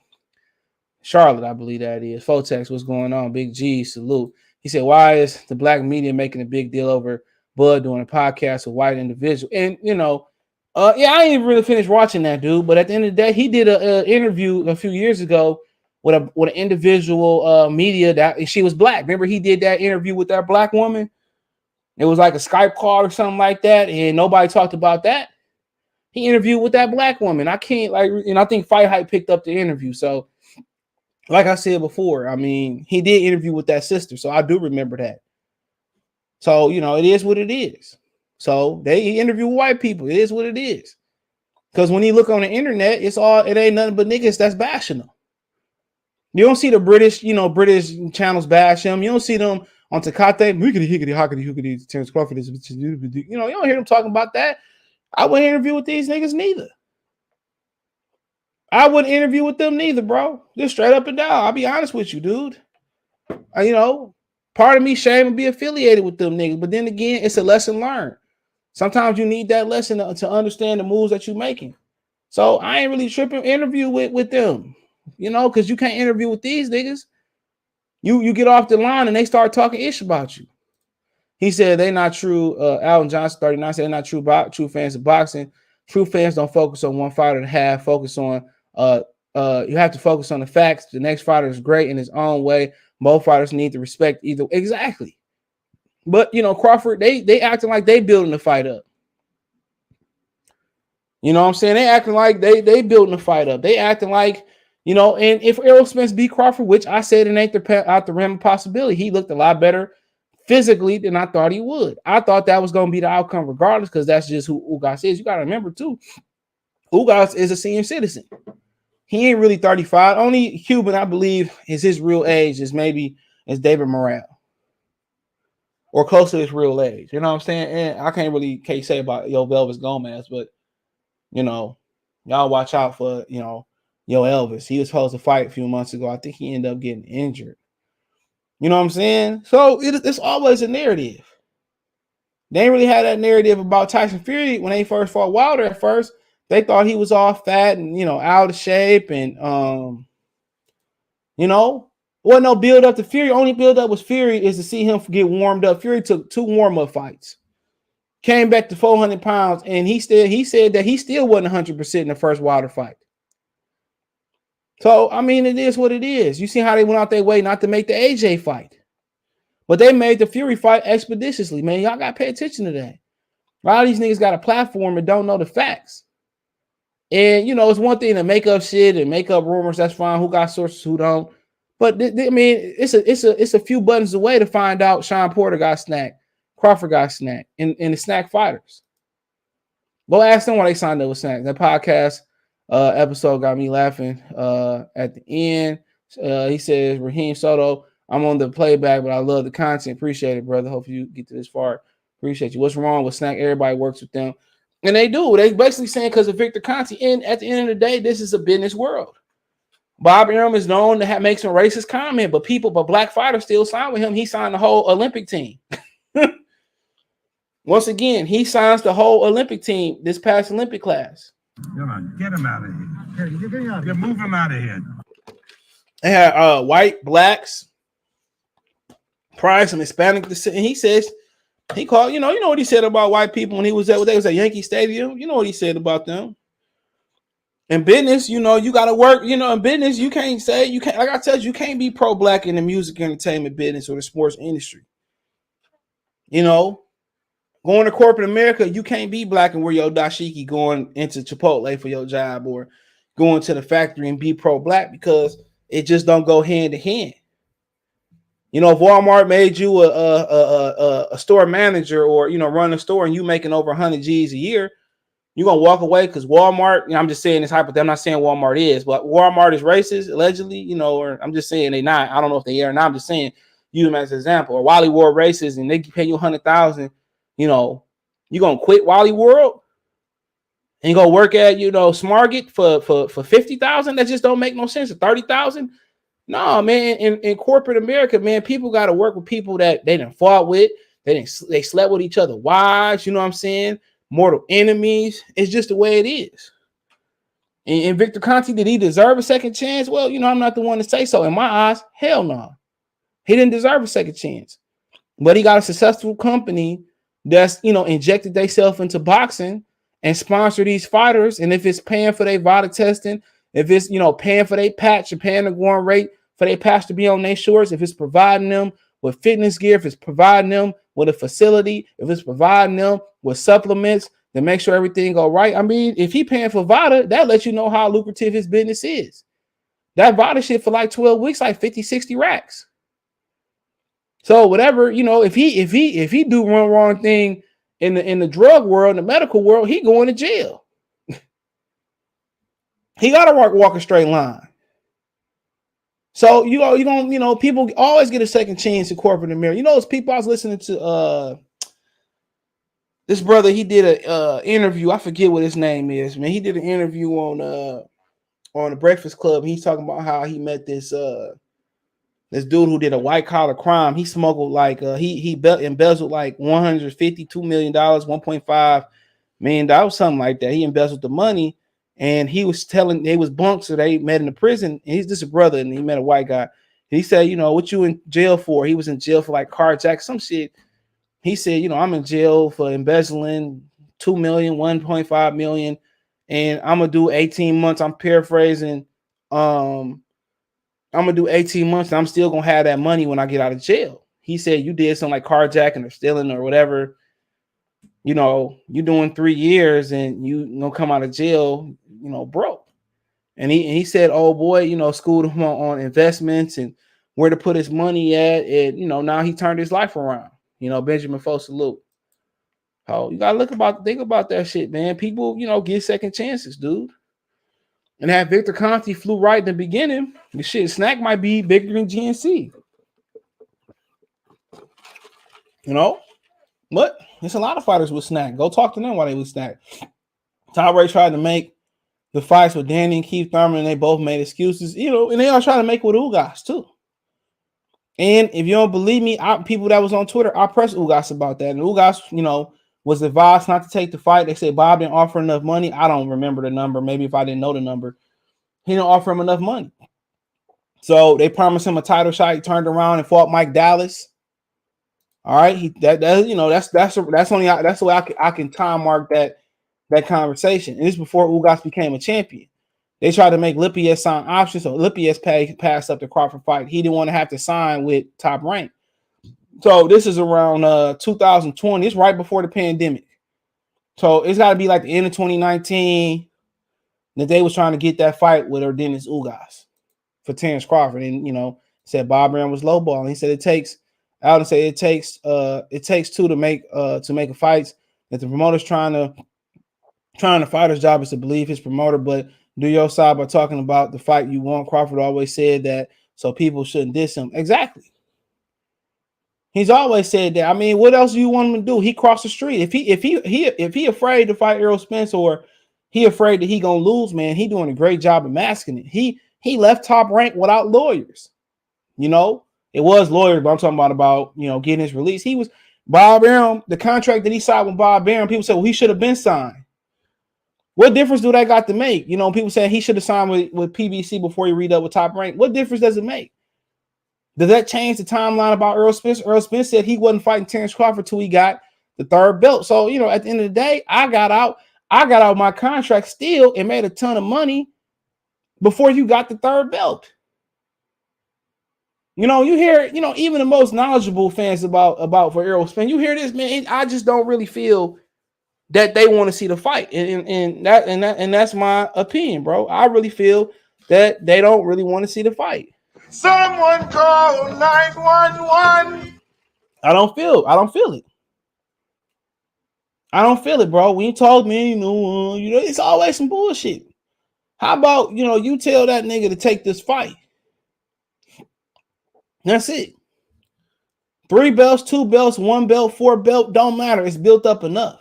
Charlotte, I believe that is. Fotex, what's going on? Big G, salute. He said, "Why is the black media making a big deal over Bud doing a podcast with white individual?" And you know, yeah, I ain't really finished watching that dude, but at the end of the day, he did an interview a few years ago with an individual media that she was black. Remember, he did that interview with that black woman. It was like a Skype call or something like that, and nobody talked about that. He interviewed with that black woman. I can't I think Fight Hype picked up the interview. So, like I said before, I mean, he did interview with that sister, so I do remember that. So, you know, it is what it is. So they interview white people. It is what it is. Because when you look on the internet, it ain't nothing but niggas that's bashing them. You don't see the British channels bash him. You don't see them on Tecate, hockey, Terrence Crawford is, you know, you don't hear them talking about that. I wouldn't interview with these niggas neither. I wouldn't interview with them neither, bro. Just straight up and down. I'll be honest with you, dude. You know, part of me shame to be affiliated with them niggas, but then again, it's a lesson learned. Sometimes you need that lesson to understand the moves that you're making. So I ain't really tripping interview with them, you know, because you can't interview with these niggas. You get off the line and they start talking ish about you. He said they not true. Allen Johnson 39 said they're not true fans of boxing. True fans don't focus on one fighter and half. Focus on you have to focus on the facts. The next fighter is great in his own way. Both fighters need to respect either. Exactly. But you know, Crawford, they acting like they building the fight up. You know what I'm saying? They acting like they building the fight up. They acting like, you know, and if Errol Spence beat Crawford, which I said it ain't out the realm of possibility, he looked a lot better physically than I thought he would. I thought that was going to be the outcome regardless, because that's just who Ugas is. You got to remember too, Ugas is a senior citizen. He ain't really 35. Only Cuban, I believe, is his real age is David Morrell. or close to his real age. You know what I'm saying? And I can't say about Yo Elvis Gomez, but you know, y'all watch out for Yo Elvis. He was supposed to fight a few months ago. I think he ended up getting injured. You know what I'm saying? So it's always a narrative. They ain't really had that narrative about Tyson Fury when they first fought Wilder. At first, they thought he was all fat and out of shape, and wasn't no build up to Fury. Only build up was Fury is to see him get warmed up. Fury took 2 warm up fights, came back to 400 pounds, and he said that he still wasn't 100% in the first Wilder fight. So I mean, it is what it is. You see how they went out their way not to make the AJ fight. But they made the Fury fight expeditiously, man. Y'all got to pay attention to that. A lot of these niggas got a platform and don't know the facts. And, it's one thing to make up shit and make up rumors. That's fine. Who got sources, who don't. But, I mean, it's a few buttons away to find out Sean Porter got snacked. Crawford got snacked. And the snack fighters. Go ask them why they signed up with snack. That podcast episode got me laughing at the end. He says, Raheem Soto, I'm on the playback, but I love the content. Appreciate it, brother. Hope you get to this far. Appreciate you. What's wrong with Snack? Everybody works with them. And they do. They basically saying because of Victor Conte. And at the end of the day, this is a business world. Bob Arum is known to make some racist comment, but black fighters still sign with him. He signed the whole Olympic team. Once again, he signs the whole Olympic team this past Olympic class. Come on, get him out of here. Get move him out of here. They had white, blacks, probably some Hispanic descent. And he says, he called, you know what he said about white people when they was at Yankee Stadium. You know what he said about them. In business, you got to work. In business, you can't, like I tell you can't be pro-black in the music entertainment business or the sports industry. Going to corporate America, you can't be black and wear your dashiki going into Chipotle for your job or going to the factory and be pro-black because it just don't go hand to hand. If Walmart made you a store manager or, run a store and you making over 100 G's a year, you're going to walk away because Walmart, I'm just saying this hypothetical. I'm not saying Walmart is, but Walmart is racist, allegedly, or I'm just saying they not. I don't know if they are or not. I'm just saying, use them as an example. Or Wally World racist and they pay you $100,000, you going to quit Wally World and go work at, Smarget for $50,000? That just don't make no sense. $30,000? No, man, in corporate America, man, people got to work with people that they done fought with. They slept with each other wives, you know what I'm saying? Mortal enemies. It's just the way it is. And Victor Conte, did he deserve a second chance? Well, I'm not the one to say so. In my eyes, hell no. He didn't deserve a second chance. But he got a successful company that's, injected themselves into boxing and sponsor these fighters. And if it's paying for their VADA testing, if it's, paying for their patch and paying the going rate for their patch to be on their shorts, if it's providing them with fitness gear, if it's providing them with a facility, if it's providing them with supplements to make sure everything go right. I mean, if he paying for VADA, that lets you know how lucrative his business is. That VADA shit for like 12 weeks, like 50, 60 racks. So whatever, if he do one wrong thing in the drug world, in the medical world, he going to jail. He got to walk a straight line. So you don't, people always get a second chance in corporate America. Those people I was listening to this brother, he did a interview. I forget what his name is, man. He did an interview on the Breakfast Club. He's talking about how he met this dude who did a white collar crime. He smuggled like he embezzled like $152 million, $1.5 million, something like that. He embezzled the money. And he was telling, they was bunks, so they met in the prison. And he's just a brother, and he met a white guy. He said, what you in jail for? He was in jail for like carjack, some shit. He said, I'm in jail for embezzling $2 million, $1.5 million, and I'm gonna do 18 months. I'm paraphrasing. I'm gonna do 18 months, and I'm still gonna have that money when I get out of jail. He said, you did something like carjacking or stealing or whatever. You're doing 3 years and you gonna come out of jail, broke. And he said, oh boy, schooled him on investments and where to put his money at. And, now he turned his life around, Benjamin Foster Salute. Oh, you gotta think about that shit, man. People, get second chances, dude. And that Victor Conte flew right in the beginning. The shit, SNAC might be bigger than GNC. You know, but there's a lot of fighters with SNAC. Go talk to them while they with SNAC. Ray tried to make the fights with Danny and Keith Thurman, and they both made excuses, you know, and they all trying to make it with Ugas too. And if you don't believe me, people that was on Twitter, I pressed Ugas about that. And Ugas, you know, was advised not to take the fight. They said Bob didn't offer enough money. I don't remember the number. Maybe if I didn't know the number, he didn't offer him enough money. So they promised him a title shot. He turned around and fought Mike Dallas. All right, that's the way I can time mark that conversation. And this is before Ugas became a champion. They tried to make Lippius sign options, so Lippius passed up the Crawford fight. He didn't want to have to sign with Top Rank. So this is around 2020. It's right before the pandemic. So it's got to be like the end of 2019 that they was trying to get that fight with Dennis Ugas for Terrence Crawford. And, you know, said Bob Brown was lowballing. He said it takes two to make a fight. That the promoter's trying to fighter's job is to believe his promoter, but do your side by talking about the fight you want. Crawford always said that, so people shouldn't diss him. Exactly. He's always said that. I mean, what else do you want him to do? He crossed the street. If he afraid to fight Errol Spence, or he afraid that he gonna lose, man, he doing a great job of masking it. He left Top Rank without lawyers. You know, it was lawyers, but I'm talking about you know, getting his release. He was Bob Arum, the contract that he signed with Bob Arum. People said, well, he should have been signed. What difference do that got to make? You know, people say he should have signed with PBC before he read up with Top Rank. What difference does it make? Does that change the timeline about Errol Spence? Errol Spence said he wasn't fighting Terrence Crawford till he got the third belt. So, you know, at the end of the day, I got out my contract still and made a ton of money before you got the third belt. You know, you hear, you know, even the most knowledgeable fans about for Errol Spence, you hear this, man. I just don't really feel that they want to see the fight, and that's my opinion, bro. I really feel that they don't really want to see the fight. Someone call 911. I don't feel it. I don't feel it, bro. When you talk, man, you know, it's always some bullshit. How about, you know, you tell that nigga to take this fight? That's it. 3 belts, 2 belts, 1 belt, 4 belt, don't matter. It's built up enough.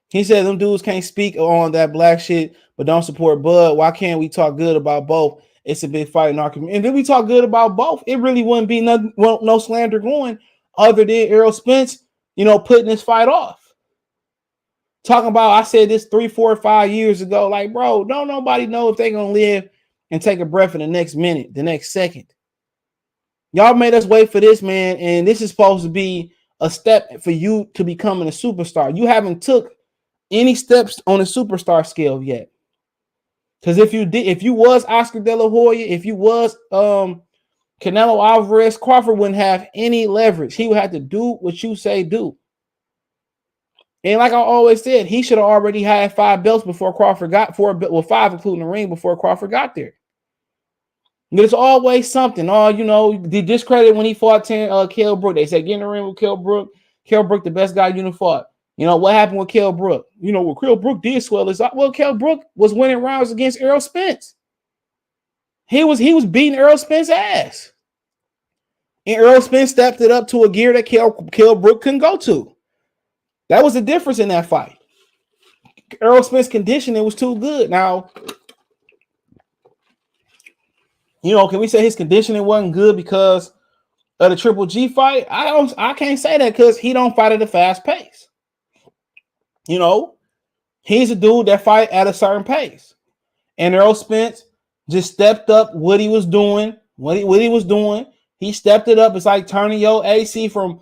He said them dudes can't speak on that black shit, but don't support Bud. Why can't we talk good about both? It's a big fight in our community. And then we talk good about both. It really wouldn't be no slander going other than Errol Spence, you know, putting this fight off. Talking about, I said this 3, 4, 5 years ago. Like, bro, don't nobody know if they're going to live and take a breath in the next minute, the next second. Y'all made us wait for this, man. And this is supposed to be a step for you to becoming a superstar. You haven't took any steps on a superstar scale yet. Because if you was Oscar De La Hoya, if you was Canelo Alvarez, Crawford wouldn't have any leverage. He would have to do what you say do. And like I always said, he should have already had 5 belts before Crawford got 4, well, 5 including the ring before Crawford got there. There's always something. Oh, you know, the discredit when he fought Kell Brook. They said get in the ring with Kell Brook. Kell Brook, the best guy you fought. You know, what happened with Kell Brook? You know, what Kell Brook did swell his up. Well, Kell Brook was winning rounds against Errol Spence. He was beating Errol Spence's ass. And Errol Spence stepped it up to a gear that Kell Brook couldn't go to. That was the difference in that fight. Errol Spence's conditioning was too good. Now, you know, can we say his conditioning wasn't good because of the Triple G fight? I can't say that because he don't fight at a fast pace. You know, he's a dude that fight at a certain pace. And Errol Spence just stepped up what he was doing. What he was doing. He stepped it up. It's like turning your AC from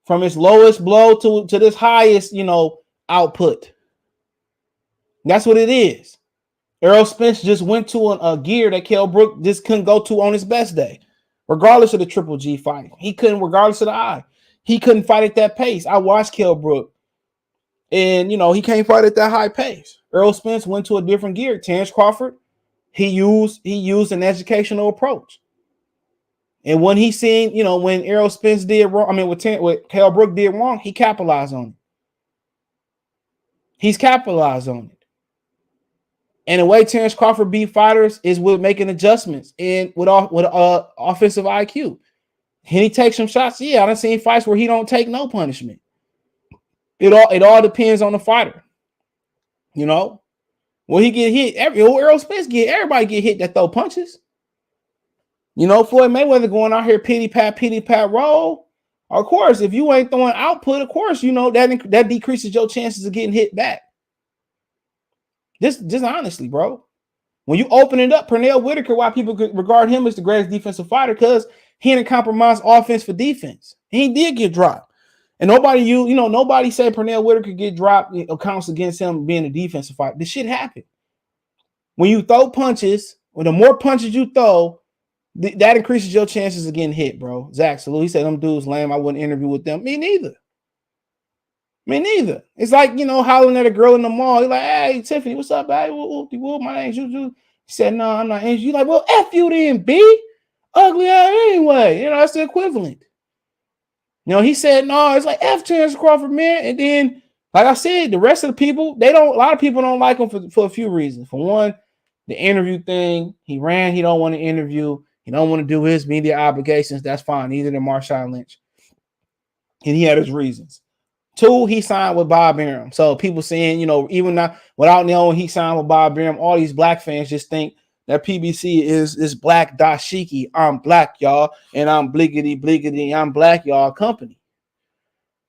its lowest blow to this highest, you know, output. That's what it is. Errol Spence just went to a gear that Kell Brook just couldn't go to on his best day. Regardless of the Triple G fight. He couldn't, regardless of the eye. He couldn't fight at that pace. I watched Kell Brook. And, you know, he can't fight at that high pace. Errol Spence went to a different gear. Terrence Crawford, he used an educational approach. And when he seen, you know, when Errol Spence did wrong, I mean, what Kell Brook did wrong, he capitalized on it. He's capitalized on it. And the way Terrence Crawford beat fighters is with making adjustments and with offensive IQ. Can he take some shots? Yeah, I done seen fights where he don't take no punishment. It all depends on the fighter. You know, will he get hit? Errol Spence everybody get hit that throw punches. You know, Floyd Mayweather going out here pity pat roll. Of course, if you ain't throwing output, of course, you know that decreases your chances of getting hit back. Just honestly, bro. When you open it up, Pernell Whitaker, why people regard him as the greatest defensive fighter, because he didn't compromise offense for defense. He did get dropped. And nobody said Pernell Whitaker get dropped accounts against him being a defensive fighter. This shit happened. When you throw punches, the more punches you throw, that increases your chances of getting hit, bro. Zach Salute, he said them dudes lame. I wouldn't interview with them. Me neither. It's like, you know, hollering at a girl in the mall. You're like, hey, Tiffany, what's up, baby? My name's Juju. He said, no, I'm not Angel. You're like, well, F you then, B. Ugly ass anyway. You know, that's the equivalent. You know, he said, no, it's like F Terrence Crawford, man. And then, like I said, the rest of the people, a lot of people don't like him for a few reasons. For one, the interview thing. He don't want to interview. He don't want to do his media obligations. That's fine. Neither did Marshawn Lynch. And he had his reasons. Two, he signed with Bob Arum. So people saying, you know, even now, without knowing he signed with Bob Arum, all these black fans just think that PBC is black dashiki. I'm black, y'all. And I'm bliggity, I'm black, y'all company.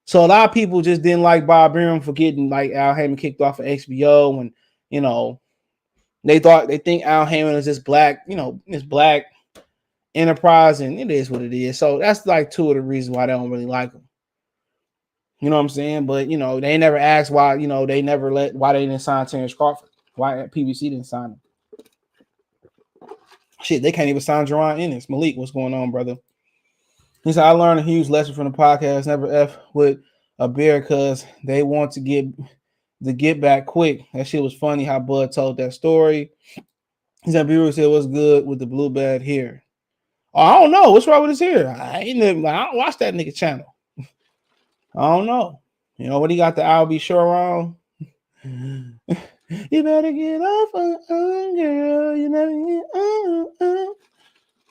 So a lot of people just didn't like Bob Arum for getting like Al Heyman kicked off of HBO. And, you know, they think Al Heyman is this black, you know, this black enterprise. And it is what it is. So that's like two of the reasons why they don't really like him. You know what I'm saying? But, you know, they never asked why, you know, why they didn't sign Terrence Crawford. Why PBC didn't sign him. Shit, they can't even sign Jerron Ennis. Malik, what's going on, brother? He said, I learned a huge lesson from the podcast. Never F with a bear because they want to get back quick. That shit was funny how Bud told that story. He said, Bureau said, what's good with the blue bad hair? Oh, I don't know. What's wrong with his hair? I don't watch that nigga channel. I don't know. You know what he got the I'll be sure on? You better get off girl. You never get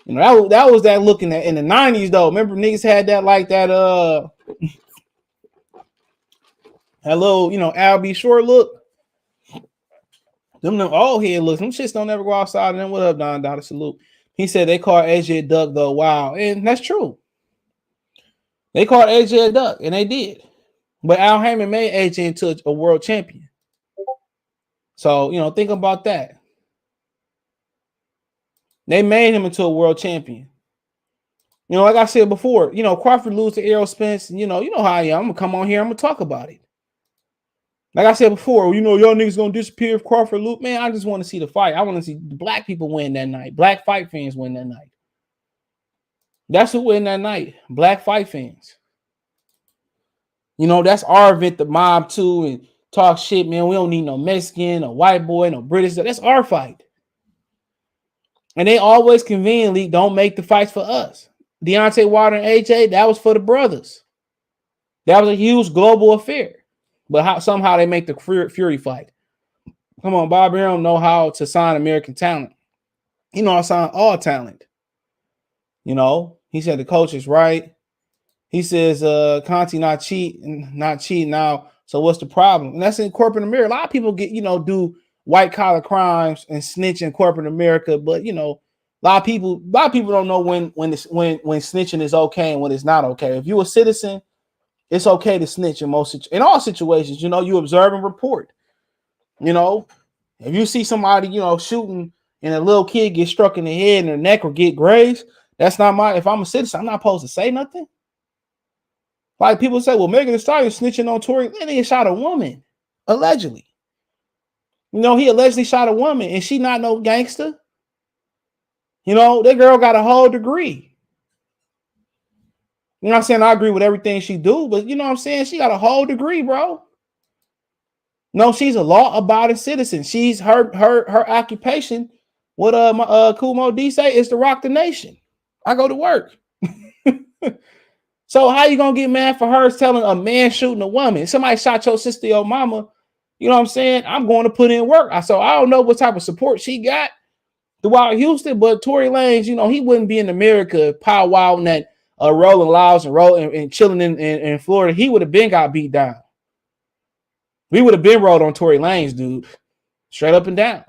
You know, that was that look in the 90s though. Remember niggas had that like that that little, you know, I'll be sure look. Them old head looks. Them shits don't ever go outside of them. What up, Don Dada? Salute. He said they called AJ a duck though. Wow. And that's true. They called AJ a duck, and they did. But Al Heyman made AJ into a world champion. So, you know, think about that. They made him into a world champion. You know, like I said before, you know, Crawford lose to Errol Spence. You know how I am. I'm going to come on here. I'm going to talk about it. Like I said before, you know, y'all niggas going to disappear if Crawford lose. Man, I just want to see the fight. I want to see the black people win that night. Black fight fans win that night. That's who win that night. Black fight fans. You know, that's our event, the mob too, and talk shit, man. We don't need no Mexican, no white boy, no British. That's our fight. And they always conveniently don't make the fights for us. Deontay Wilder and AJ, that was for the brothers. That was a huge global affair. But somehow they make the Fury fight. Come on, Bob Arum know how to sign American talent. He know how to sign all talent. You know, he said the coach is right. He says Conti not cheat now. So what's the problem? And that's in corporate America. A lot of people do white collar crimes and snitch in corporate America, but you know, a lot of people don't know when snitching is okay and when it's not okay. If you're a citizen, it's okay to snitch in all situations. You know, you observe and report. You know, if you see somebody, you know, shooting and a little kid get struck in the head and their neck or get grazed, that's not if I'm a citizen, I'm not supposed to say nothing. Like people say, well, Megan Thee Stallion snitching on Tory. Then he shot a woman, allegedly. You know, he allegedly shot a woman and she not no gangster. You know, that girl got a whole degree. You know what I'm saying? I agree with everything she do, but you know what I'm saying? She got a whole degree, bro. No, she's a law-abiding citizen. She's her occupation. What my Kumo D say is to rock the nation. I go to work. So how you gonna get mad for her telling a man shooting a woman? Somebody shot your sister, your mama. You know what I'm saying? I'm going to put in work. So I don't know what type of support she got throughout Houston, but Tory Lanez, you know, he wouldn't be in America powwowing that rolling Laos and chilling in Florida, he would have been got beat down. We would have been rolled on Tory Lanez, dude. Straight up and down.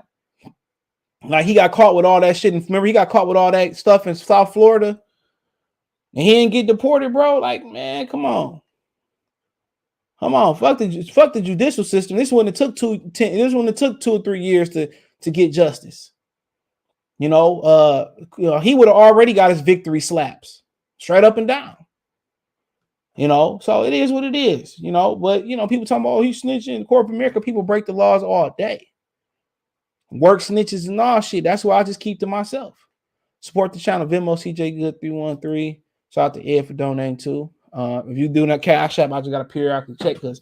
Like he got caught with all that shit. And remember, he got caught with all that stuff in South Florida. And he didn't get deported, bro. Like, man, come on. Come on. Fuck the judicial system. This one it took 2 or 3 years to get justice. You know, he would have already got his victory slaps. Straight up and down. You know, so it is what it is, you know, but you know, people talking about, oh, he's snitching in corporate America. People break the laws all day. Work snitches and all shit. That's why I just keep to myself. Support the channel. Venmo CJ Good 313. Shout out to Ed for donating too. If you do that Cash App, I just got a periodically check because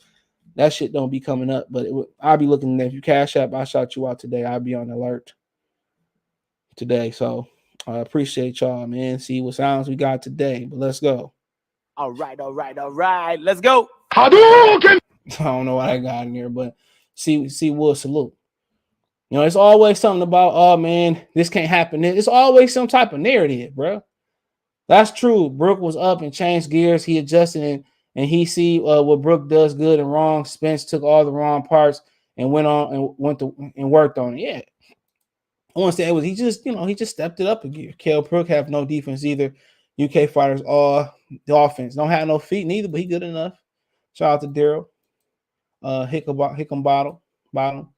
that shit don't be coming up. But I'll be looking at if you Cash App, I shout you out today. I'll be on alert today. So I appreciate y'all, man. See what sounds we got today. But let's go. All right. Let's go. I don't know what I got in there, but see Will salute. You know, it's always something about, oh man, this can't happen. It's always some type of narrative, bro. That's true. Brooke was up and changed gears. He adjusted and he see what Brooke does good and wrong. Spence took all the wrong parts and went and worked on it. Yeah. I want to say he just stepped it up a gear. Kell Brook have no defense either. UK fighters all the offense. Don't have no feet neither, but he good enough. Shout out to Daryl. Hickam bottom.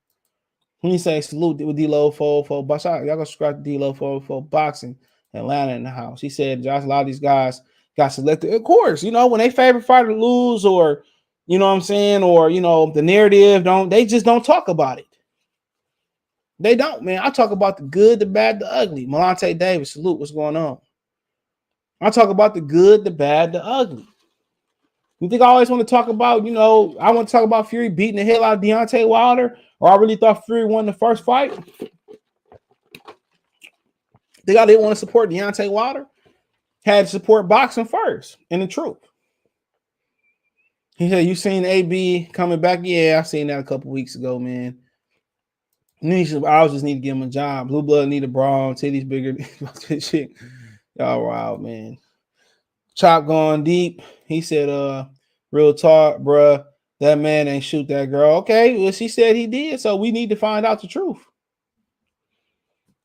When you say salute with D-Lo for y'all go subscribe to D-Lo for boxing. Atlanta in the house. He said Josh, a lot of these guys got selected. Of course, you know, when they favorite fighter lose or you know what I'm saying, or you know, the narrative they just don't talk about it. They don't, man. I talk about the good, the bad, the ugly. Malante Davis, salute, what's going on? I talk about the good, the bad, the ugly. You think I always want to talk about, you know, I want to talk about Fury beating the hell out of Deontay Wilder, or I really thought Fury won the first fight? Think I didn't want to support Deontay Wilder? Had to support boxing first, and the truth. He said, you seen AB coming back? Yeah, I seen that a couple weeks ago, man. I just need to give him a job. Blue blood need a bra, titties bigger. Shit. Y'all wild, man. Chop going deep. He said, real talk, bruh. That man ain't shoot that girl. Okay, well, she said he did, so we need to find out the truth.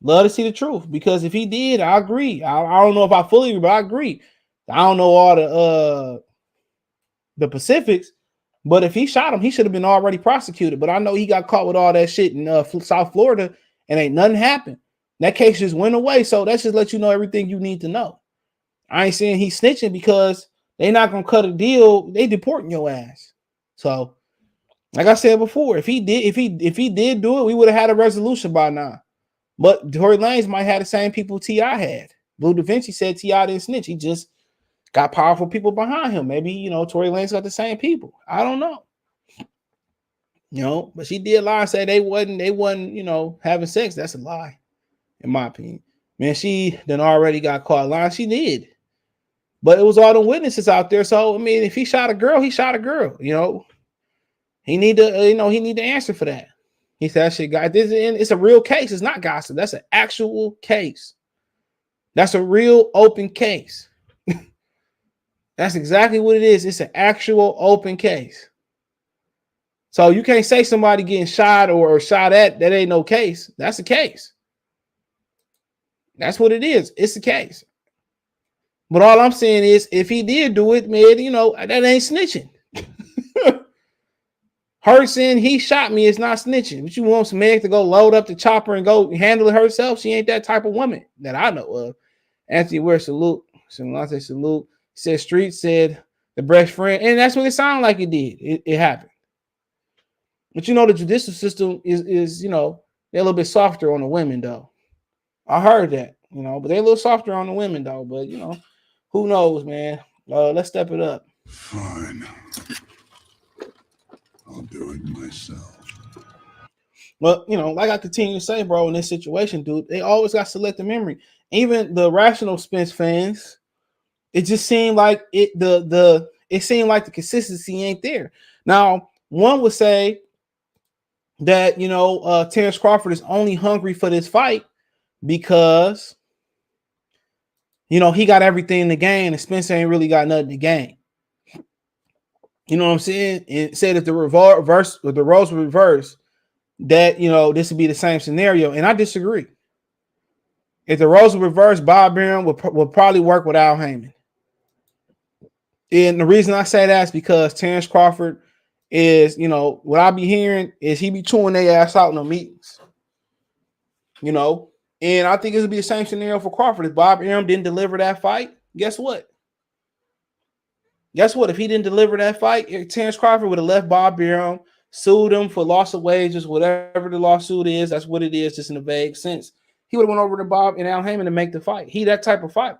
Love to see the truth, because if he did, I agree. I don't know if I fully agree, but I agree. I don't know all the Pacifics, but if he shot him, he should have been already prosecuted. But I know he got caught with all that shit in South Florida, and ain't nothing happened. That case just went away, so that just let you know everything you need to know. I ain't saying he's snitching because they not gonna cut a deal. They deporting your ass. So, like I said before, if he did do it, we would have had a resolution by now. But Tory Lanez might have the same people T.I. had. Blue Da Vinci said T.I. didn't snitch. He just got powerful people behind him. Maybe, you know, Tory Lanez got the same people. I don't know. You know, but she did lie and say they wasn't, you know, having sex. That's a lie, in my opinion. Man, she done already got caught lying. She did. But it was all the witnesses out there. So, I mean, if he shot a girl, he shot a girl. You know, he need to, he need to answer for that. He said, that shit, guys, it's a real case. It's not gossip. That's an actual case. That's a real open case. That's exactly what it is. It's an actual open case. So you can't say somebody getting shot or shot at, that ain't no case. That's a case. That's what it is. It's a case. But all I'm saying is, if he did do it, man, you know, that ain't snitching. Her saying he shot me is not snitching. But you want some Meg to go load up the chopper and go handle it herself? She ain't that type of woman that I know of. Anthony Ware, salute. Salute. Salute. Said Street said the best friend. And that's what it sounded like it did. It happened. But you know, the judicial system is, you know, they're a little bit softer on the women, though. I heard that, you know, but they're a little softer on the women, though. But, you know, who knows, man? Let's step it up. Fine. I'll do it myself. Well, you know, like I continue to say, bro, in this situation, dude, they always got selective memory. Even the rational Spence fans, it just seemed like it seemed like the consistency ain't there. Now, one would say that, you know, Terrence Crawford is only hungry for this fight because you know, he got everything to gain and Spence ain't really got nothing to gain. You know what I'm saying? And said if the reverse or the roles were reversed, that, you know, this would be the same scenario. And I disagree. If the roles were reversed, Bob Arum would probably work with Al Heyman. And the reason I say that is because Terrence Crawford is, you know, what I be hearing is he be chewing their ass out in the meetings. You know, and I think it would be the same scenario for Crawford. If Bob Arum didn't deliver that fight, guess what? Guess what? If he didn't deliver that fight, Terrence Crawford would have left Bob Arum, sued him for loss of wages, whatever the lawsuit is. That's what it is, just in a vague sense. He would have went over to Bob and Al Heyman to make the fight. He that type of fighter.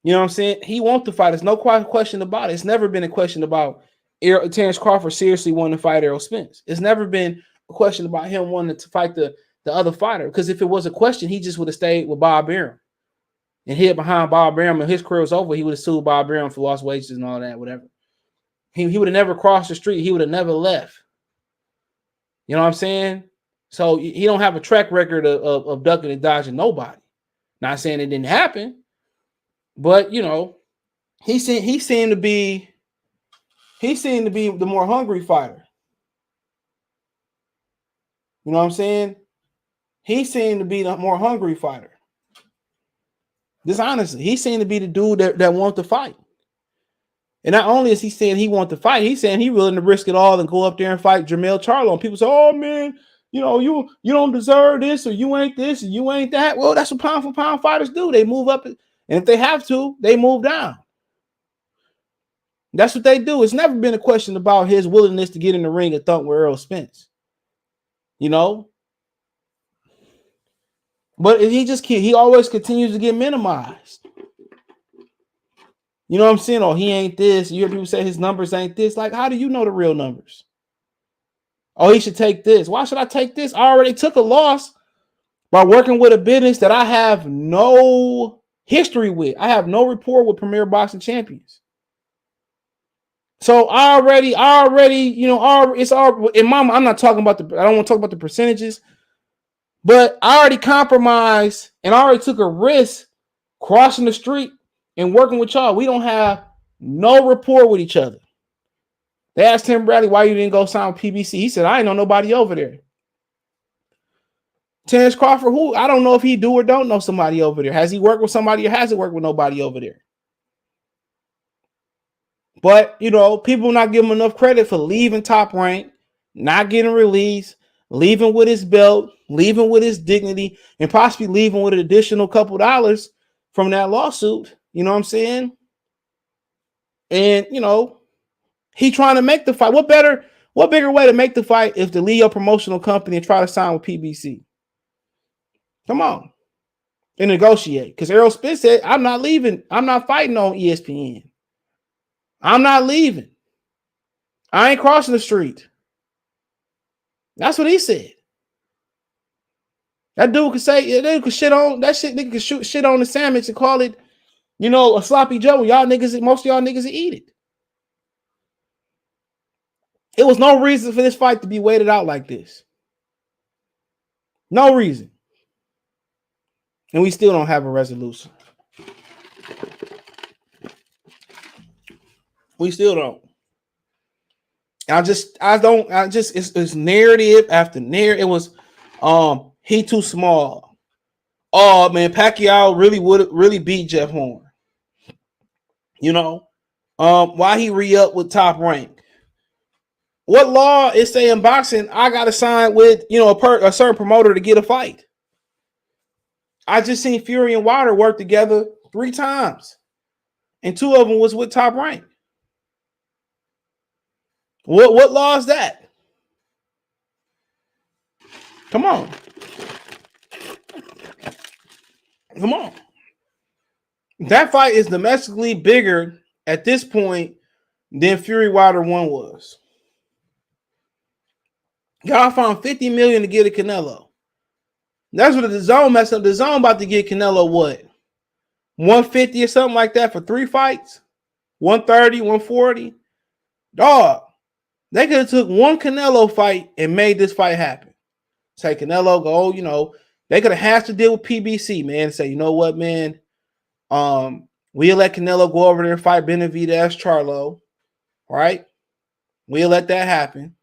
You know what I'm saying? He wants to fight. There's no question about it. It's never been a question about Terrence Crawford seriously wanting to fight Errol Spence. It's never been a question about him wanting to fight the other fighter. Because if it was a question, he just would have stayed with Bob Arum and hid behind Bob Arum, and his career was over. He would have sued Bob Arum for lost wages and all that, whatever. He would have never crossed the street. He would have never left. You know what I'm saying? So he don't have a track record of ducking and dodging nobody. Not saying it didn't happen. But, you know, he seemed to be the more hungry fighter. You know what I'm saying? He seemed to be the more hungry fighter. Just honestly, he seemed to be the dude that wanted to fight. And not only is he saying he wants to fight, he's saying he's willing to risk it all and go up there and fight Jermell Charlo. And people say, oh, man, you know, you don't deserve this, or you ain't this, or you ain't that. Well, that's what pound for pound fighters do. They move up. And if they have to, they move down. That's what they do. It's never been a question about his willingness to get in the ring and thump with Errol Spence. You know? But he always continues to get minimized. You know what I'm saying? Oh, he ain't this. You hear people say his numbers ain't this. Like, how do you know the real numbers? Oh, he should take this. Why should I take this? I already took a loss by working with a business that I have no history with. I have no rapport with Premier Boxing Champions. So I already, you know, it's all in my mind. I'm not talking about I don't want to talk about the percentages, but I already compromised and I already took a risk crossing the street and working with y'all. We don't have no rapport with each other. They asked Tim Bradley why you didn't go sign with PBC. He said, I ain't know nobody over there. Terrence Crawford, who I don't know if he do or don't know somebody over there. Has he worked with somebody or has he worked with nobody over there? But, you know, people not give him enough credit for leaving Top Rank, not getting released, leaving with his belt, leaving with his dignity, and possibly leaving with an additional couple dollars from that lawsuit. You know what I'm saying? And, you know, he trying to make the fight. What bigger way to make the fight if to leave your promotional company and try to sign with PBC? Come on. And negotiate. Because Errol Spence said, I'm not leaving. I'm not fighting on ESPN. I'm not leaving. I ain't crossing the street. That's what he said. That dude could say, they could shit on that shit. They could shoot shit on the sandwich and call it, you know, a sloppy Joe. Y'all niggas, most of y'all niggas eat it. It was no reason for this fight to be waited out like this. No reason. And we still don't have a resolution. We still don't. It's narrative after narrative. It was, he too small. Oh man, Pacquiao really beat Jeff Horn. You know, why he re-up with Top Rank? What law is saying boxing? I got to sign with, you know, a certain promoter to get a fight. I just seen Fury and Wilder work together 3 times, and 2 of them was with Top Rank. What law is that? Come on. Come on. That fight is domestically bigger at this point than Fury Wilder 1 was. Y'all found $50 million to get a Canelo. That's what the zone messed up. The zone about to get Canelo what? 150 or something like that for 3 fights? 130, 140? Dog. They could have took one Canelo fight and made this fight happen. Say Canelo go, you know, They could have hashed the deal with PBC, man, and say, you know what, man? We'll let Canelo go over there and fight Benavidez Charlo, right? We'll let that happen.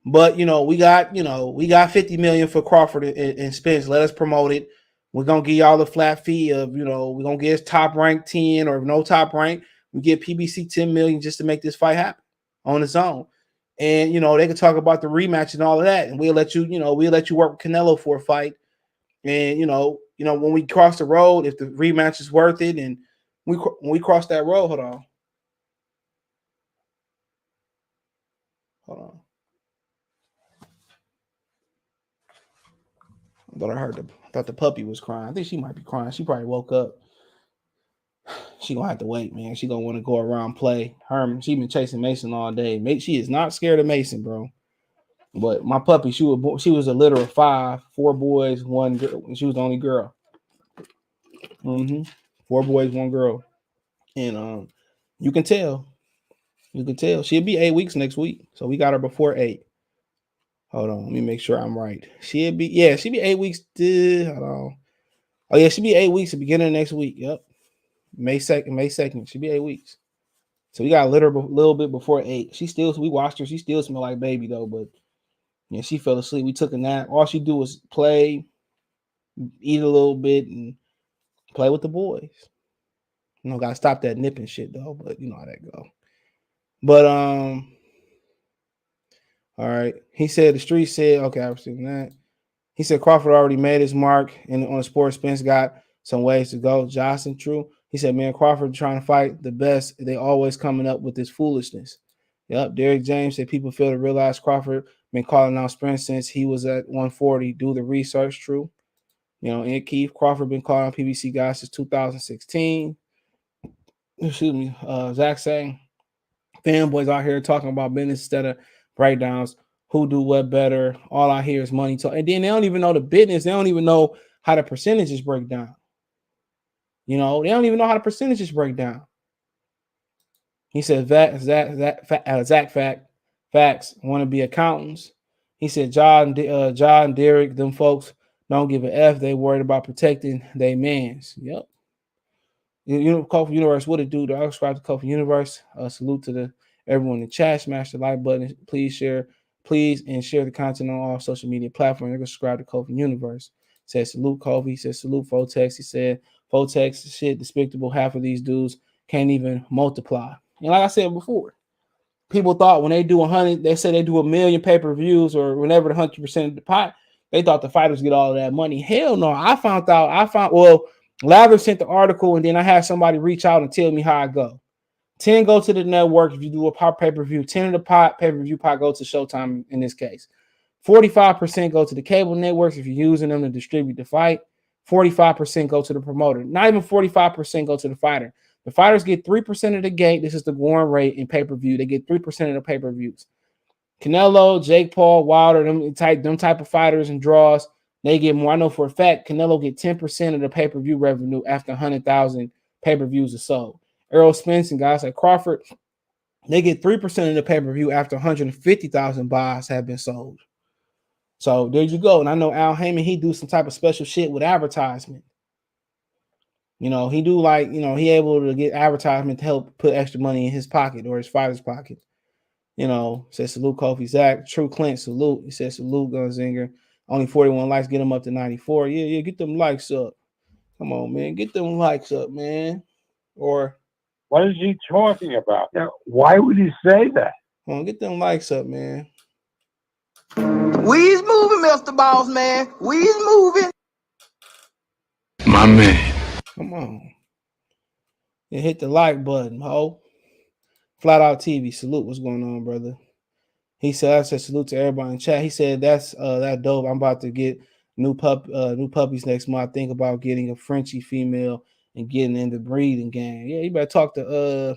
But we got 50 million for Crawford and Spence. Let us promote it. We're gonna give y'all the flat fee of we're gonna get his top rank 10 or no top rank. We get PBC 10 million just to make this fight happen on its own. And they can talk about the rematch and all of that, and we'll let you work with Canelo for a fight. And when we cross the road, if the rematch is worth it, and when we cross that road, hold on. I thought the puppy was crying. I think she might be crying. She probably woke up. She gonna have to wait, man. She gonna want to go around play. She been chasing Mason all day. She is not scared of Mason, bro. But my puppy, she was a litter of 5, 4 boys, 1 girl. She was the only girl. 4 boys, 1 girl. And you can tell. She'll be 8 weeks next week. So we got her before 8. Hold on, let me make sure I'm right. She'll be 8 weeks. Hold on. Oh yeah, she'll be 8 weeks at the beginning of next week. Yep. May 2nd. She'll be 8 weeks. So we got a little bit before 8. We watched her. She still smell like baby though, but she fell asleep. We took a nap. All she do was play, eat a little bit, and play with the boys. Gotta stop that nipping shit though, but you know how that go. But all right. He said the street said, okay, I've seen that. He said Crawford already made his mark and on the sport. Spence got some ways to go. Johnson, true. He said, man, Crawford trying to fight the best. They always coming up with this foolishness. Yep. Derek James said people fail to realize Crawford been calling out Spence since he was at 140. Do the research, true. And Keith Crawford been calling out PBC guys since 2016. Excuse me. Zach saying fanboys out here talking about business instead of breakdowns. Who do what better? All I hear is money talk. And then they don't even know the business. They don't even know how the percentages break down. They don't even know how the percentages break down. He said Zach facts want to be accountants. He said John, Derek, them folks don't give a F. They worried about protecting their mans. Yep. Crawford Universe, what it do? I subscribe to Crawford Universe. Salute to everyone in the chat. Smash the like button. Please share the content on all social media platforms. They're gonna subscribe to Crawford Universe. Said salute Kofi. He said salute Fotex. He said Fotex shit despicable. Half of these dudes can't even multiply. And like I said before, people thought when they do 100, they said they do 1 million pay-per-views or whenever the 100% of the pot, they thought the fighters get all of that money. Hell no. Lather sent the article, and then I had somebody reach out and tell me how I go. 10 go to the network if you do a pop pay-per-view. 10 of the pot pay-per-view pot go to Showtime in this case. 45% go to the cable networks if you're using them to distribute the fight. 45% go to the promoter. Not even 45% go to the fighter. The fighters get 3% of the gate. This is the going rate in pay-per-view. They get 3% of the pay-per-views. Canelo, Jake Paul, Wilder, them type of fighters and draws, they get more. I know for a fact Canelo get 10% of the pay-per-view revenue after 100,000 pay-per-views are sold. Errol, Spence, and guys like Crawford, they get 3% of the pay-per-view after 150,000 buys have been sold. So there you go. And I know Al Heyman, he do some type of special shit with advertisement. He do he able to get advertisement to help put extra money in his pocket or his fighter's pocket. Says salute Kofi Zach. True Clint, salute. He says salute Gunzinger. Only 41 likes, get them up to 94. Yeah, get them likes up. Come on, man. Get them likes up, man. Or what is he talking about? Now, why would he say that? Come on, get them likes up, man. We's moving, Mr. Boss Man. We's moving. My man. Come on. And hit the like button, ho. Flat Out TV, salute. What's going on, brother? He said, I said salute to everybody in chat. He said that's that dope. I'm about to get new puppies next month. Think about getting a Frenchie female and getting in the breeding game. Yeah, you better talk to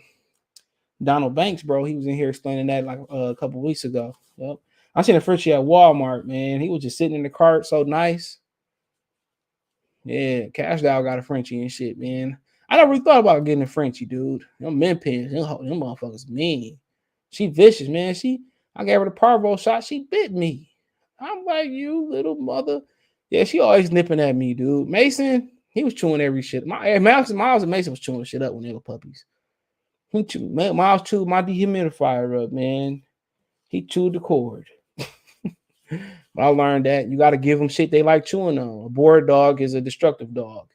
Donald Banks, bro. He was in here explaining that like a couple weeks ago. Yep. I seen a Frenchie at Walmart, man. He was just sitting in the cart, so nice. Yeah, Cash Doll got a Frenchie and shit, man. I never really thought about getting a Frenchie, dude. Them men pins, them motherfuckers mean. She vicious, man. I gave her the parvo shot. She bit me. I'm like, you little mother. Yeah, she always nipping at me, dude. Mason, he was chewing every shit. Miles and Mason was chewing shit up when they were puppies. Miles chewed my dehumidifier up, man. He chewed the cord. But I learned that you got to give them shit they like chewing on. A bored dog is a destructive dog.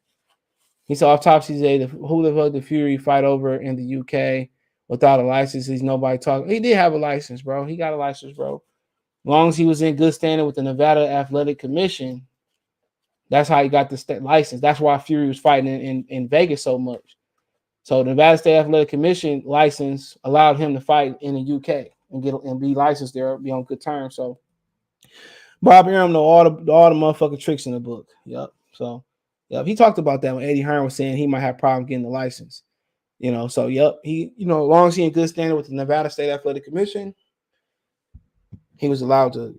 He saw autopsy today. Who the fuck the Fury fight over in the UK without a license? He's nobody talking. He did have a license, bro. He got a license, bro. As long as he was in good standing with the Nevada Athletic Commission, that's how he got the license. That's why Fury was fighting in Vegas so much. So the Nevada State Athletic Commission license allowed him to fight in the UK and be licensed there, be on good terms. So Bob Arum know all the motherfucking tricks in the book. Yep. So yep, he talked about that when Eddie Hearn was saying he might have problem getting the license. So yep, he, as long as he in good standing with the Nevada State Athletic Commission, he was allowed to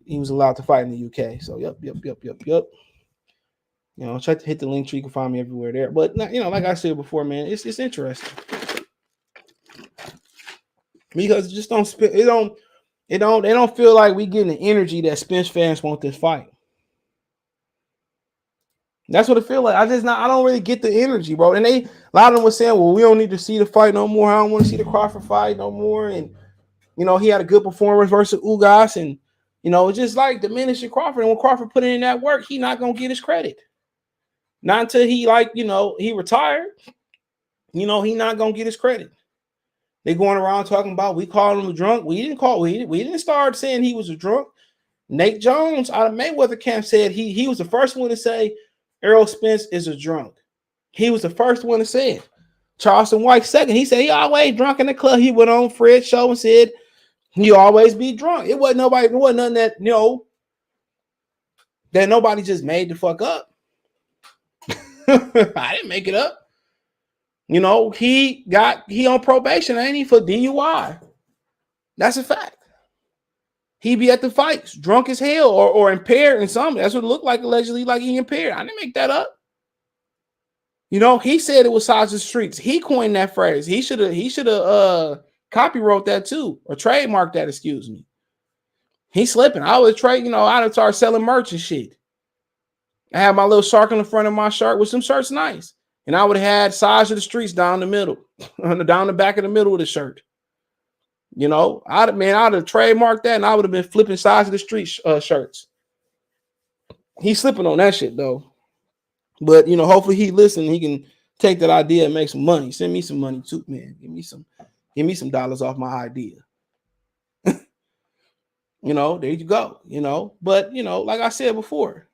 fight in the UK. So yep. Try to hit the link tree. You can find me everywhere there. But like I said before, man, it's interesting because it just don't spit. They don't feel like we getting the energy that Spence fans want this fight. That's what it feel like. I don't really get the energy, bro. And a lot of them was saying, well, we don't need to see the fight no more. I don't want to see the Crawford fight no more. And he had a good performance versus Ugas, and it's just like diminishing Crawford. And when Crawford put in that work, he not gonna get his credit. Not until he he retired. He not gonna get his credit. They going around talking about we called him a drunk. We didn't start saying he was a drunk. Nate Jones out of Mayweather camp said he was the first one to say Errol Spence is a drunk. He was the first one to say it. Charleston White second. He said he always drunk in the club. He went on Fred's show and said he always be drunk. It wasn't nothing that that nobody just made the fuck up. I didn't make it up. He on probation, ain't he, for DUI? That's a fact. He be at the fights, drunk as hell or impaired in some. That's what it looked like, allegedly, like he impaired. I didn't make that up. He said it was size of streets. He coined that phrase. He should have copywrote that too, or trademarked that, excuse me. He's slipping. I would trade, I'd have started selling merch and shit. I had my little shark on the front of my shirt with some shirts nice. And I would have had size of the streets down the middle, down the back of the middle of the shirt. I'd have trademarked that and I would have been flipping size of the street shirts. He's slipping on that shit though. But hopefully he listen. He can take that idea and make some money. Send me some money too, man. Give me some dollars off my idea. There you go. But like I said before,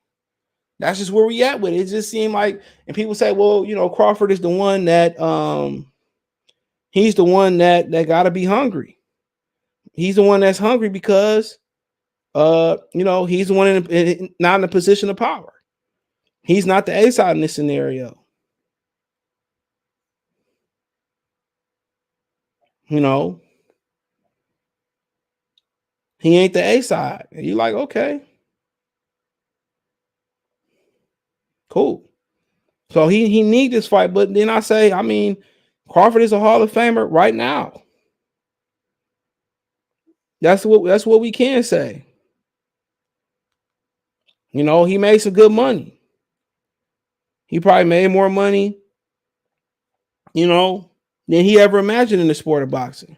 that's just where we at with it. It just seemed like, and people say, well, Crawford is the one that he's the one that gotta be hungry. He's the one that's hungry because he's the one not in a position of power. He's not the A side in this scenario. He ain't the A side. And you're like, okay. Cool. So he need this fight, but then I say, Crawford is a Hall of Famer right now. That's what we can say. He made some good money. He probably made more money, than he ever imagined in the sport of boxing.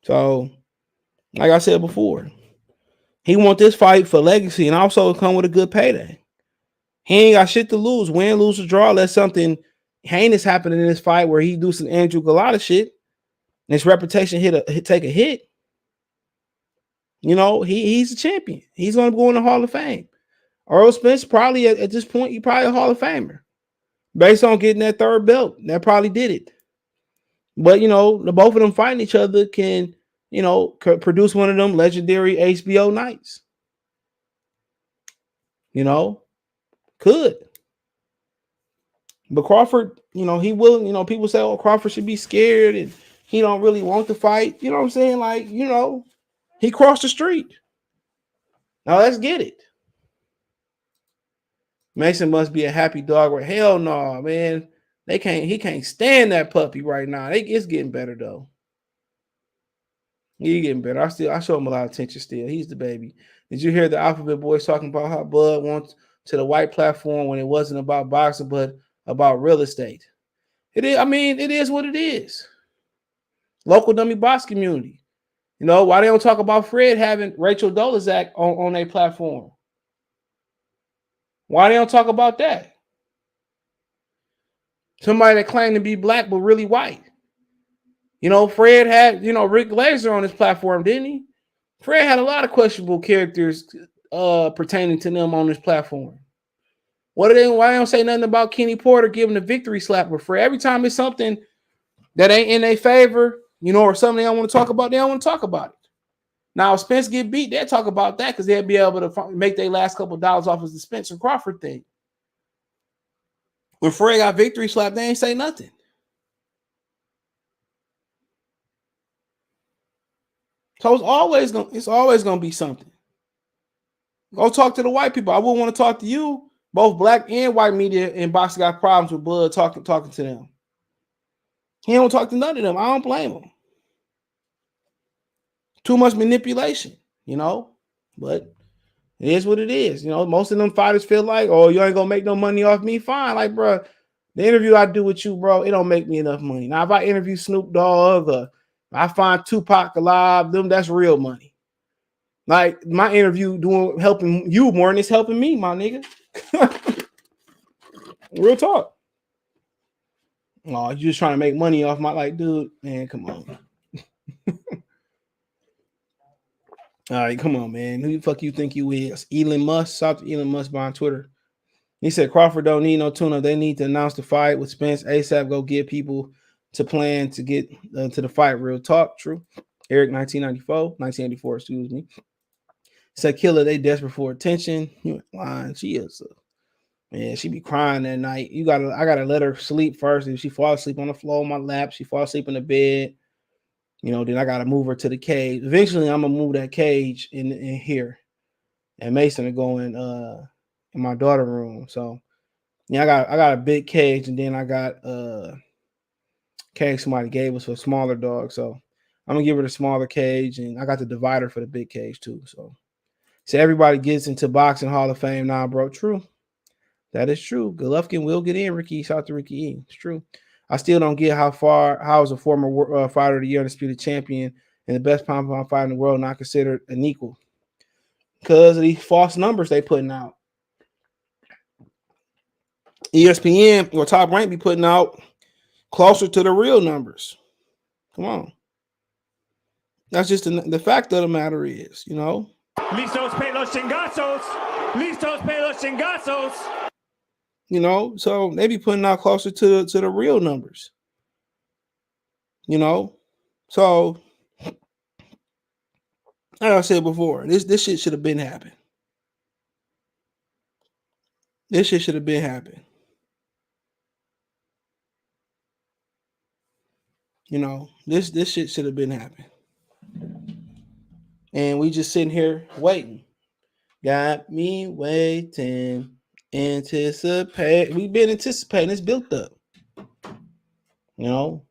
So, like I said before, he want this fight for legacy and also come with a good payday. He ain't got shit to lose. Win, lose, or draw. Let something heinous happen in this fight where he do some Andrew Galata shit and his reputation take a hit. He's a champion. He's going to go in the Hall of Fame. Errol Spence probably at this point, he probably a Hall of Famer based on getting that third belt. That probably did it. But the both of them fighting each other can produce one of them legendary HBO nights. Could. But Crawford, he willing, people say, oh, Crawford should be scared and he don't really want to fight. You know what I'm saying? Like, he crossed the street. Now let's get it. Mason must be a happy dog. Or hell no, man. He can't stand that puppy right now. It's getting better though. He's getting better. I show him a lot of attention still. He's the baby. Did you hear the Alphabet Boys talking about how Bud to the white platform when it wasn't about boxing, but about real estate. It is, I mean, it is what it is. Local dummy box community. You know, why they don't talk about Fred having Rachel Dolezal on their platform? Why they don't talk about that? Somebody that claimed to be black but really white. You know, Fred had, you know, Rick Glazer on his platform, didn't he? Fred had a lot of questionable characters pertaining to them on his platform. Why they don't say nothing about Kenny Porter giving a victory slap with Fred? Every time it's something that ain't in their favor, you know, or something they don't want to talk about, they don't want to talk about it. Now, if Spence get beat, they'll talk about that because they'll be able to make their last couple of dollars off of the Spence and Crawford thing. When Fred got victory slap, they ain't say nothing. So it's always gonna be something. Go talk to the white people. I wouldn't want to talk to you. Both black and white media in boxing got problems with Bud talking to them. He don't talk to none of them. I don't blame him. Too much manipulation, you know. But it is what it is. You know, most of them fighters feel like, oh, you ain't gonna make no money off me. Fine, like, bro, the interview I do with you, bro, it don't make me enough money. Now, if I interview Snoop Dogg or I find Tupac alive, that's real money. Like my interview helping you more than it's helping me, my nigga. Real talk. Oh, you just trying to make money off my, like, dude, man, come on. All right, come on, man. Who the fuck you think you is? Elon Musk. Shout out to Elon Musk on Twitter. He said Crawford don't need no tune-up. They need to announce the fight with Spence ASAP. Go get people to plan to get to the fight. Real talk. True. Eric 1984, excuse me. Said Killer, they desperate for attention. You ain't lying. She is. Man, she be crying that night. I gotta let her sleep first. If she fall asleep on the floor on my lap, she fall asleep in the bed. You know, then I gotta move her to the cage. Eventually, I'm gonna move that cage in here, and Mason to go in my daughter room. So yeah, I got a big cage, and then I got cage somebody gave us for a smaller dog. So I'm gonna give her the smaller cage, and I got the divider for the big cage too. So everybody gets into boxing Hall of Fame now, bro. True. That is true. Golovkin will get in, Ricky. Shout out to Ricky E. It's true. I still don't get how is a former fighter of the year, undisputed champion, and the best pound-for-pound fighter in the world not considered an equal. Because of these false numbers they putting out. ESPN or Top Rank be putting out closer to the real numbers. Come on. That's just the fact of the matter is, you know. Listos pe los chingazos. Listos pe los chingazos. You know, so they be putting out closer to the real numbers. You know, so like I said before, this shit should have been happening. This shit should have been happening. You know, this shit should have been happening. And we just sitting here waiting. Got me waiting. Anticipate. We've been anticipating. It's built up. You know,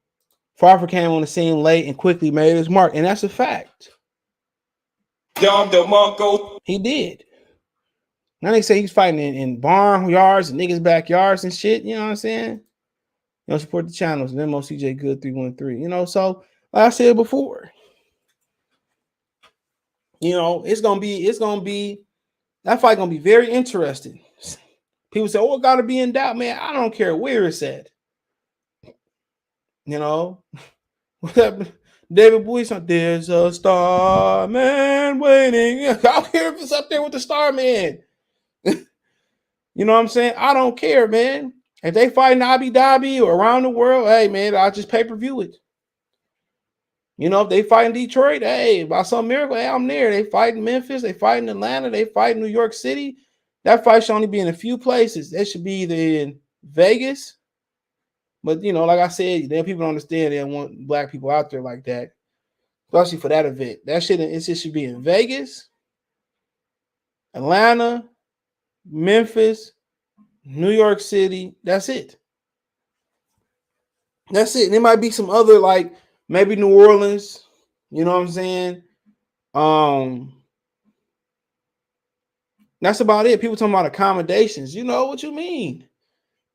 Crawford came on the scene late and quickly made his mark, and that's a fact. He did. Now they say he's fighting in barn yards and niggas' backyards and shit. You know what I'm saying? You know, support the channels. Venmo CJ Good 313. You know, so like I said before, you know, it's gonna be that fight gonna be very interesting. People say, "Oh, it gotta be in doubt, man." I don't care where it's at. You know, David Bowie, there's a star man waiting. I don't care if it's up there with the star man. You know what I'm saying? I don't care, man. If they fight in Abu Dhabi or around the world, hey, man, I'll just pay-per-view it. You know, if they fight in Detroit, hey, by some miracle, hey, I'm there. They fight in Memphis, they fight in Atlanta, they fight in New York City. That fight should only be in a few places. It should be either in Vegas. But, you know, like I said, then people don't understand they don't want black people out there like that, especially for that event. That shit, it should be in Vegas, Atlanta, Memphis, New York City. That's it. That's it. And there might be some other, like maybe New Orleans. You know what I'm saying? That's about it. People talking about accommodations. You know what you mean?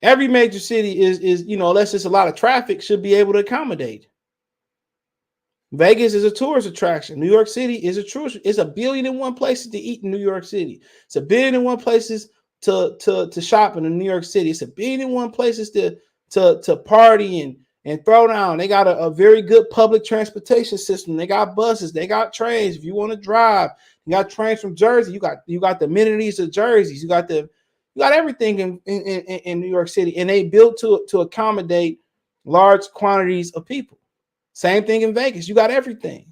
Every major city is unless there's a lot of traffic, should be able to accommodate. Vegas is a tourist attraction. New York City is a tourist. It's 1,000,000,001 places to eat in New York City. It's 1,000,000,001 places to shop in New York City. It's 1,000,000,001 places to party and throw down. They got a very good public transportation system. They got buses. They got trains. If you want to drive, you got trains from Jersey. You got the amenities of Jerseys. You got everything in New York City, and they built to accommodate large quantities of people. Same thing in Vegas. You got everything.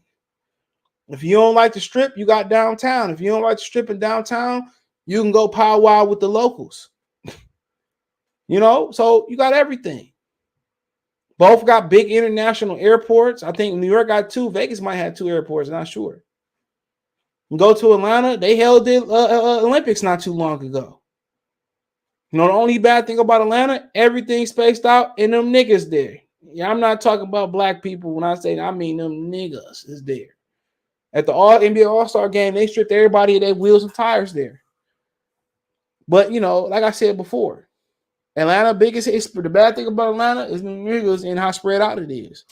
If you don't like the strip, you got downtown. If you don't like the strip in downtown, you can go powwow with the locals. So you got everything. Both got big international airports. I think New York got 2. Vegas might have 2 airports. Not sure. You go to Atlanta. They held the Olympics not too long ago. The only bad thing about Atlanta, everything's spaced out and them niggas there. Yeah, I'm not talking about black people. When I say that, I mean them niggas is there. At the NBA All-Star game, they stripped everybody of their wheels and tires there. But, like I said before, Atlanta, the bad thing about Atlanta is the niggas and how spread out it is.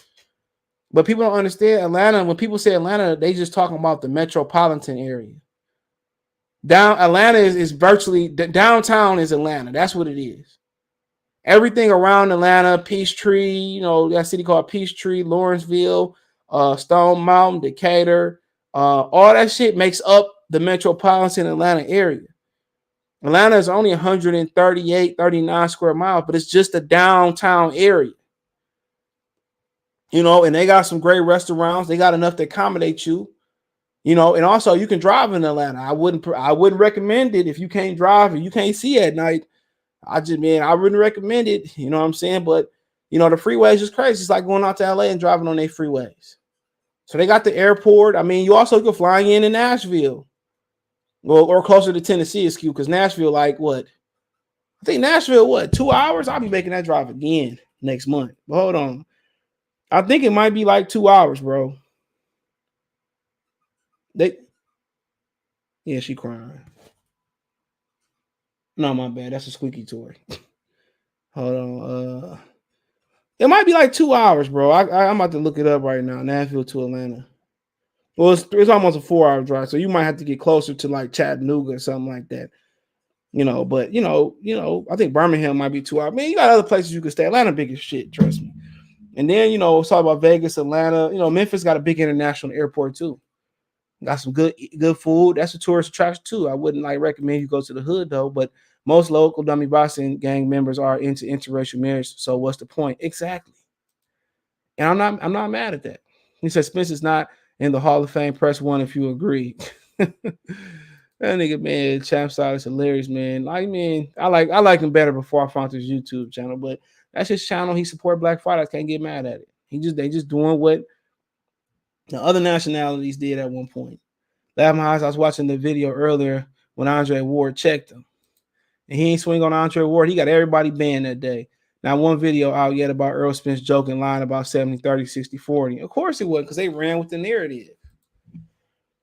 But people don't understand Atlanta. When people say Atlanta, they just talking about the metropolitan area. Atlanta is virtually, downtown is Atlanta. That's what it is. Everything around Atlanta, Peachtree, that city called Peachtree, Lawrenceville, Stone Mountain, Decatur, all that shit makes up the metropolitan Atlanta area. Atlanta is only 39 square miles, but it's just a downtown area. And they got some great restaurants. They got enough to accommodate you. And also you can drive in Atlanta. I wouldn't recommend it if you can't drive and you can't see at night. I wouldn't recommend it. You know what I'm saying? But, the freeways is crazy. It's like going out to LA and driving on their freeways. So they got the airport. I mean, you also can fly in Nashville. Well, or closer to Tennessee, excuse, because Nashville, like what? I think Nashville, 2 hours? I'll be making that drive again next month. But hold on. I think it might be like 2 hours, bro. Yeah, she crying. No, my bad. That's a squeaky toy. Hold on. It might be like 2 hours, bro. I'm about to look it up right now. Nashville to Atlanta. Well, it's almost a 4-hour drive, so you might have to get closer to like Chattanooga or something like that. But I think Birmingham might be 2 hours. Man, you got other places you can stay. Atlanta big as shit, trust me. And then let's talk about Vegas, Atlanta. Memphis got a big international airport too. Got some good food. That's a tourist attraction too. I wouldn't recommend you go to the hood though, but most local dummy boxing gang members are into interracial marriage. So what's the point? Exactly. And I'm not mad at that. He said Spence is not in the Hall of Fame. Press 1 if you agree. That nigga, man, champ style is hilarious, man. I like him better before I found his YouTube channel, but that's his channel. He support black fighters. Can't get mad at it. They just doing what the other nationalities did at one point. I was watching the video earlier when Andre Ward checked him. And he ain't swing on Andre Ward. He got everybody banned that day. Not one video out yet about Errol Spence joking, lying about 70-30, 60-40. Of course it wasn't, because they ran with the narrative.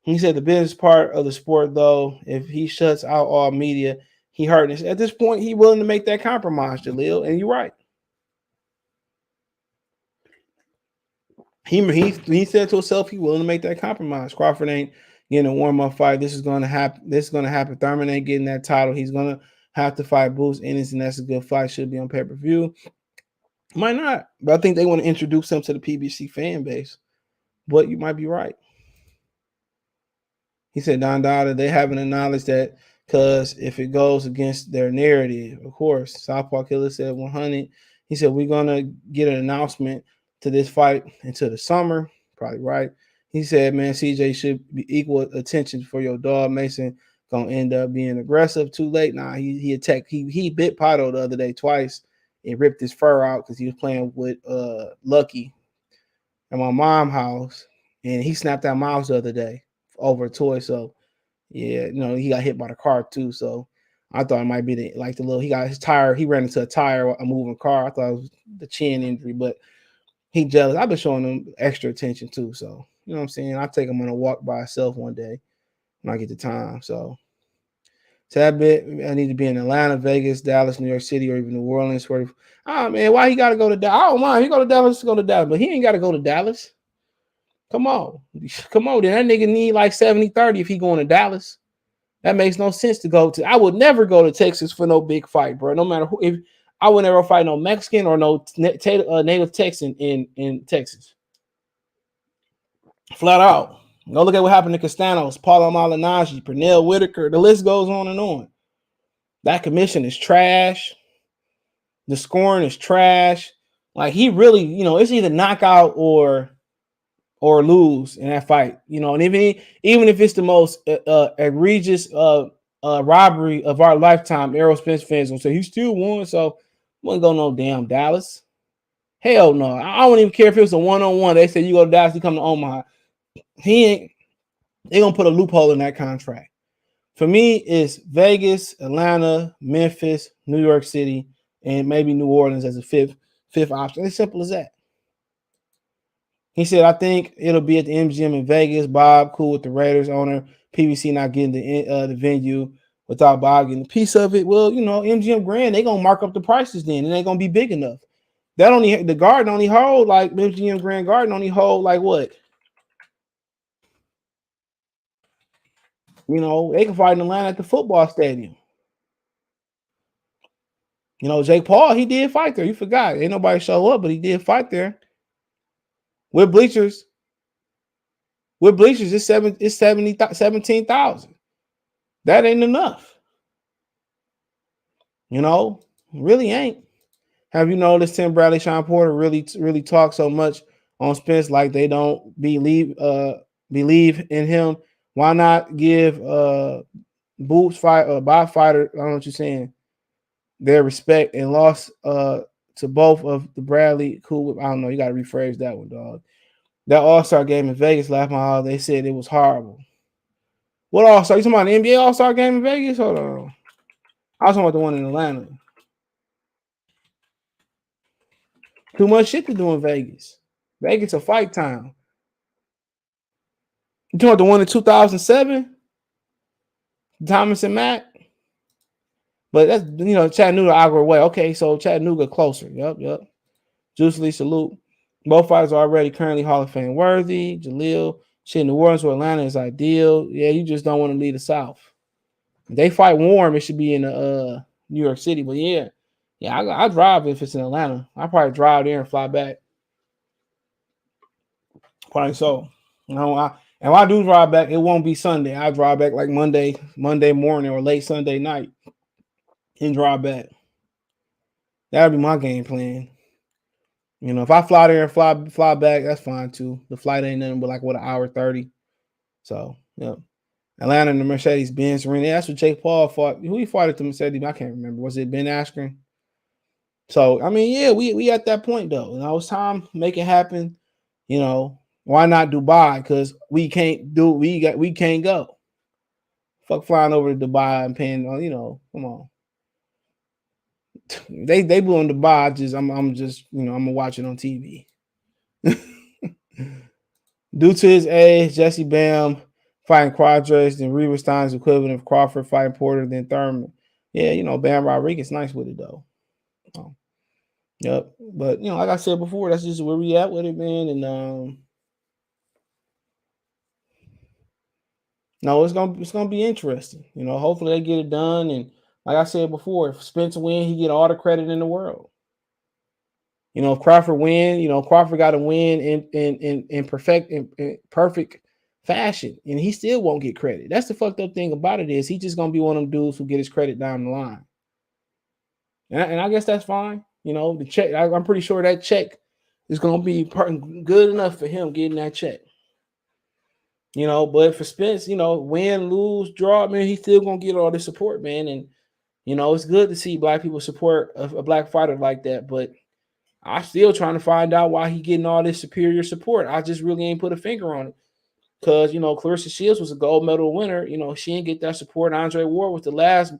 He said the business part of the sport, though, if he shuts out all media, he hurting. At this point, he willing to make that compromise, Jaleel, and you're right. He said to himself he willing to make that compromise. Crawford ain't getting a warm-up fight. This is going to happen. Thurman ain't getting that title. He's going to have to fight Bruce Ennis, and that's a good fight. Should be on pay-per-view. Might not, but I think they want to introduce him to the PBC fan base. But you might be right. He said, Don Dada, they haven't acknowledged that, because if it goes against their narrative, of course. Southpaw Killer said 100. He said, we're going to get an announcement to this fight into the summer. Probably right. He said, man, CJ should be equal attention for your dog. Mason going to end up being aggressive. Too late. Nah, he attacked. He bit Pato the other day twice and ripped his fur out because he was playing with Lucky at my mom's house. And he snapped out Miles the other day over a toy. So, yeah, he got hit by the car too. So I thought it might be he got his tire. He ran into a tire, a moving car. I thought it was the chin injury, but he jealous. I've been showing him extra attention too. So, you know what I'm saying? I'll take him on a walk by himself one day when I get the time. So, So I bet I need to be in Atlanta, Vegas, Dallas, New York City, or even New Orleans. Man, why he got to go to Dallas? I don't mind. He go to Dallas, go to Dallas, but he ain't got to go to Dallas. Come on. Come on. Then that nigga need like 70-30 if he going to Dallas. That makes no sense to go to. I would never go to Texas for no big fight, bro. No matter who. If I would never fight no Mexican or no native Texan in Texas. Flat out. Go look at what happened to Castanos, Paulo Malignaggi, Pernell Whitaker. The list goes on and on. That commission is trash. The scoring is trash. Like he really, it's either knockout or lose in that fight. And even if it's the most egregious robbery of our lifetime, Errol Spence fans will say he still won. So wouldn't go no damn Dallas. Hell no. I don't even care if it was a one-on-one. They say you go to Dallas, you come to Omaha. They're gonna put a loophole in that contract. For me, it's Vegas, Atlanta, Memphis, New York City, and maybe New Orleans as a fifth option. It's simple as that. He said, I think it'll be at the MGM in Vegas. Bob, cool with the Raiders owner. PBC not getting the venue without Bob getting a piece of it. Well, MGM Grand, they're going to mark up the prices then. It ain't going to be big enough. The Garden only hold, like, MGM Grand Garden only hold, like, what? They can fight in Atlanta at the football stadium. Jake Paul, he did fight there. You forgot. Ain't nobody show up, but he did fight there. With bleachers, it's 17,000. That ain't enough. Really ain't. Have you noticed Tim Bradley, Sean Porter really talk so much on Spence like they don't believe in him? Why not give Boots by fighter? I don't know what you're saying. Their respect and loss to both of the Bradley. Cool. I don't know. You got to rephrase that one, dog. That All-Star game in Vegas last month, they said it was horrible. What All-Star? You talking about the NBA All-Star game in Vegas? Hold on. I was talking about the one in Atlanta. Too much shit to do in Vegas. Vegas a fight town. You talking about the one in 2007? Thomas and Mack? But that's, Chattanooga, Agua way. Okay, so Chattanooga closer. Yep. Juice Lee, salute. Both fighters are already currently Hall of Fame worthy. Jaleel, shit, New Orleans or Atlanta is ideal. Yeah, you just don't want to leave the South. If they fight warm, it should be in New York City. But yeah, I drive if it's in Atlanta. I probably drive there and fly back. Probably so. And when I do drive back, it won't be Sunday. I drive back like Monday morning or late Sunday night and drive back. That'll be my game plan. If I fly there and fly back, that's fine too. The flight ain't nothing but like an hour 30. So, yeah. Atlanta and the Mercedes-Benz Arena. That's what Jake Paul fought. Who he fought at the Mercedes? I can't remember. Was it Ben Askren? So, I mean, yeah, we at that point though. It's time to make it happen. Why not Dubai? Because we can't go. Fuck flying over to Dubai and paying, come on. They blew in Dubai. I'm gonna watch it on TV. Due to his age, Jesse Bam fighting Quadras, then Rieberstein's equivalent of Crawford fighting Porter, then Thurman. Yeah, Bam Rodriguez nice with it though. Yep. But like I said before, that's just where we at with it, man. And no, it's gonna be interesting. Hopefully they get it done. And like I said before, if Spence win, he get all the credit in the world. If Crawford win, Crawford got to win in perfect fashion, and he still won't get credit. That's the fucked up thing about it is he just gonna be one of them dudes who get his credit down the line. And I guess that's fine. The check. I'm pretty sure that check is gonna be good enough for him getting that check. But for Spence, win, lose, draw, man, he's still gonna get all the support, man. And it's good to see black people support a black fighter like that, but I'm still trying to find out why he getting all this superior support. I just really ain't put a finger on it. Because, Clarissa Shields was a gold medal winner. She didn't get that support. Andre Ward was the last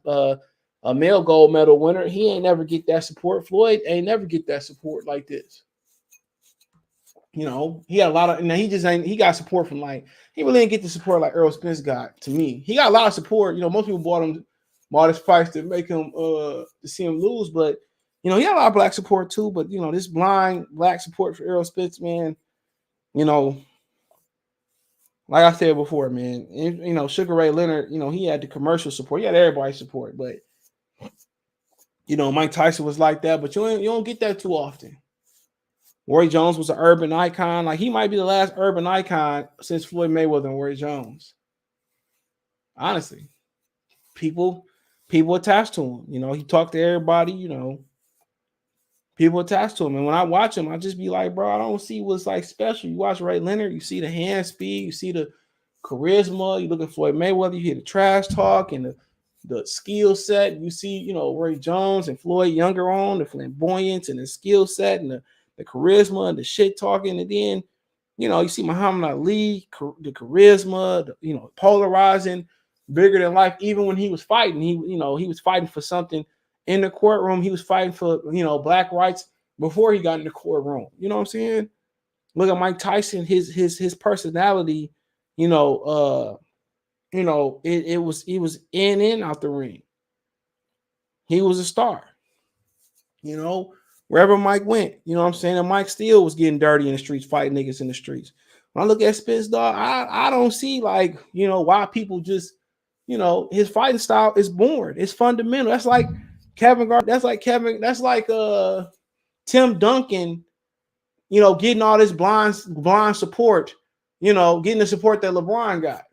male gold medal winner. He ain't never get that support. Floyd ain't never get that support like this. He had a lot of, he got support from he really didn't get the support like Errol Spence got to me. He got a lot of support. Most people bought him all this fights to make him to see him lose. But he had a lot of black support too. But this blind black support for Errol Spence, man. Like I said before, man. Sugar Ray Leonard, he had the commercial support. He had everybody's support, but Mike Tyson was like that. But you don't get that too often. Roy Jones was an urban icon. Like he might be the last urban icon since Floyd Mayweather and Roy Jones. Honestly, people attached to him. He talked to everybody. People attached to him. And when I watch him, I just be like, bro, I don't see what's like special. You watch Ray Leonard, you see the hand speed, you see the charisma. You look at Floyd Mayweather, you hear the trash talk and the skill set. You see, Roy Jones and Floyd younger on the flamboyance and the skill set and the charisma and the shit talking. And then, you see Muhammad Ali, the charisma, polarizing, bigger than life. Even when he was fighting, he was fighting for something in the courtroom. He was fighting for, black rights before he got in the courtroom. You know what I'm saying? Look at Mike Tyson, his personality, it was he was in and out the ring. He was a star. Wherever Mike went, you know what I'm saying? And Mike still was getting dirty in the streets, fighting niggas in the streets. When I look at Spence, dog, I don't see like, why people just, his fighting style is boring. It's fundamental. That's like Kevin Gardner. That's like Tim Duncan, getting all this blind support, getting the support that LeBron got.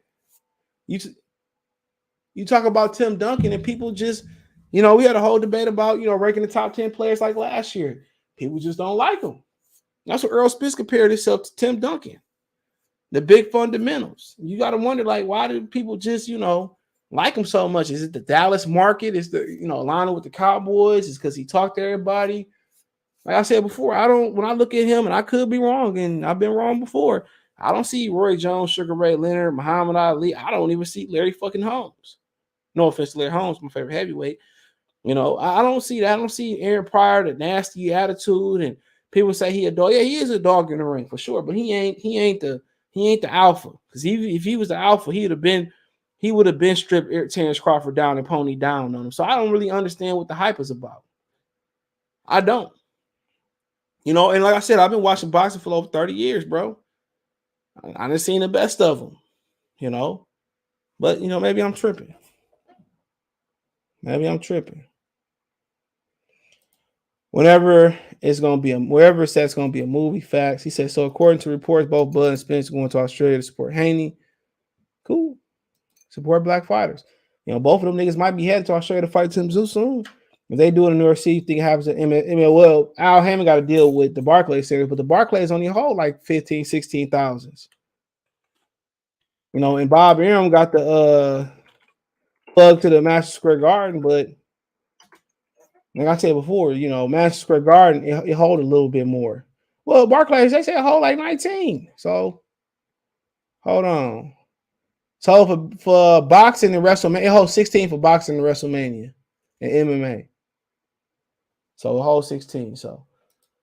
You talk about Tim Duncan and people just, we had a whole debate about, ranking the top 10 players like last year. People just don't like him. That's what Errol Spence compared himself to Tim Duncan. The big fundamentals. You got to wonder, like, why do people just, like him so much? Is it the Dallas market? Is the, aligning with the Cowboys? Is because he talked to everybody? Like I said before, when I look at him, and I could be wrong, and I've been wrong before, I don't see Roy Jones, Sugar Ray Leonard, Muhammad Ali. I don't even see Larry fucking Holmes. No offense to Larry Holmes, my favorite heavyweight. I don't see that. I don't see Aaron Pryor, the nasty attitude, and people say he a dog. Yeah, he is a dog in the ring for sure, but he ain't the alpha. Because if he was the alpha, he would have been stripped Terrence Crawford down and pony down on him. So I don't really understand what the hype is about. I don't. And like I said, I've been watching boxing for over 30 years, bro. I done seen the best of them, But, maybe I'm tripping. Whenever it's going to be wherever it's going to be a movie, facts. He said, so according to reports, both Bud and Spence going to Australia to support Haney. Cool. Support black fighters. Both of them niggas might be headed to Australia to fight Tim Tszyu soon. If they do it in New York City, you think it happens at well, Al Hammond got to deal with the Barclays Center, but the Barclays only hold like 15, 16,000. And Bob Arum got the plug to the Madison Square Garden, but like I said before, Madison Square Garden, it hold a little bit more. Well, Barclays, they say it hold like 19. So hold on. So for boxing and WrestleMania, it holds 16 for boxing and WrestleMania and MMA. So it holds 16. So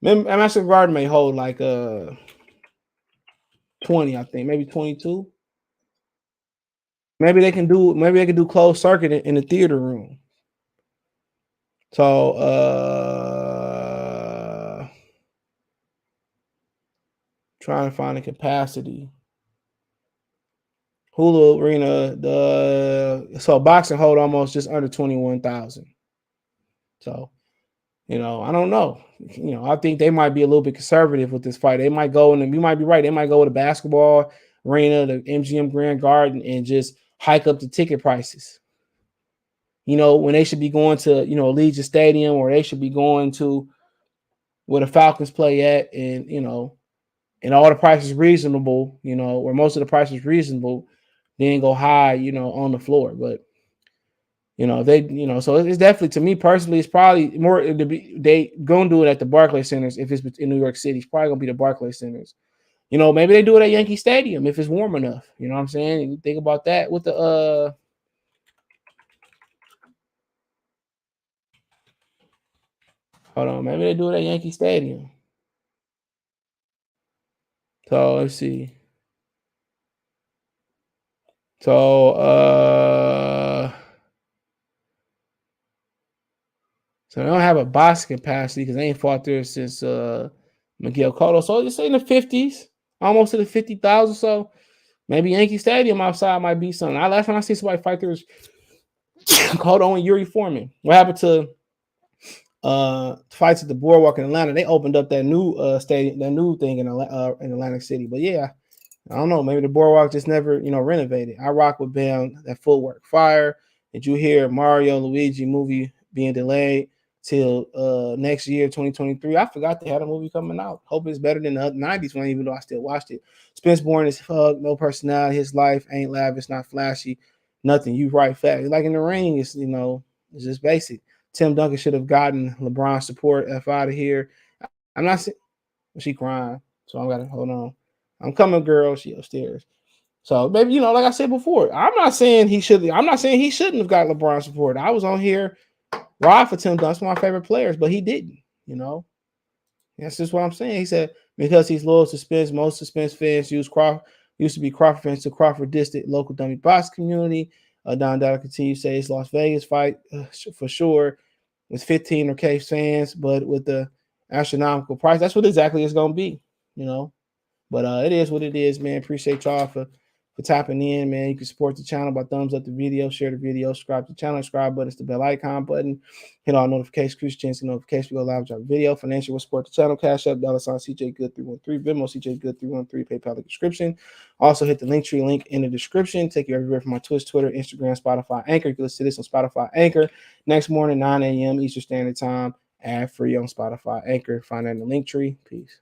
Madison Square Garden may hold like 20, I think, maybe 22. Maybe they can do closed circuit in the theater room. So trying to find a capacity. Hulu Arena, so boxing hold almost just under 21,000. So, I don't know. I think they might be a little bit conservative with this fight. They might go and you might be right. They might go with a basketball arena, the MGM Grand Garden, and just hike up the ticket prices. When they should be going to, Allegiant Stadium, or they should be going to where the Falcons play at, and and all the prices reasonable, or most of the prices reasonable, then go high, on the floor. But so it's definitely, to me personally, it's probably more they gonna do it at the Barclays Centers. If it's in New York City, it's probably gonna be the Barclays Centers. Maybe they do it at Yankee Stadium if it's warm enough. You know what I'm saying? You think about that with the hold on, maybe they do it at Yankee Stadium. So let's see. So So they don't have a boxing capacity because they ain't fought there since Miguel Cotto. So just say in the 50s, almost to the 50,000. So maybe Yankee Stadium outside might be something. Last time I see somebody fight there was Cotto and Yuri Foreman. What happened to fights at the Boardwalk in Atlanta? They opened up that new stadium, that new thing in Atlantic City. But yeah, I don't know. Maybe the Boardwalk just never, renovated. I rock with Bam, that footwork fire. Did you hear Mario Luigi movie being delayed till next year, 2023? I forgot they had a movie coming out. Hope it's better than the 90s one, even though I still watched it. Spence born as fuck, no personality. His life ain't lavish, not flashy, nothing. You right fact. Like in the ring, it's it's just basic. Tim Duncan should have gotten LeBron's support. F out of here. I'm not saying she crying, so I gotta hold on. I'm coming, girl. She upstairs. So maybe, like I said before, I'm not saying he shouldn't have got LeBron support. I was on here ride for Tim Duncan, one of my favorite players, but he didn't, That's just what I'm saying. He said because he's loyal to Spence, most of Spence fans used to be Crawford fans to Crawford distant local dummy box community. Don Dada continues to say it's Las Vegas fight for sure with 15 or K fans, but with the astronomical price, that's what exactly it's going to be, But it is what it is, man. Appreciate y'all for tapping in, man. You can support the channel by thumbs up the video, share the video, subscribe to the channel, subscribe button, it's the bell icon button. Hit all notifications, increase chance to notification. We go live, drop video. Financial will support the channel. Cash App, $ CJ Good 313, Venmo CJ Good 313, PayPal in the description. Also hit the Linktree link in the description. Take you everywhere from my Twitch, Twitter, Instagram, Spotify, Anchor. You can listen to this on Spotify, Anchor. Next morning, 9 a.m. Eastern Standard Time. Ad free on Spotify, Anchor. Find that in the Linktree. Peace.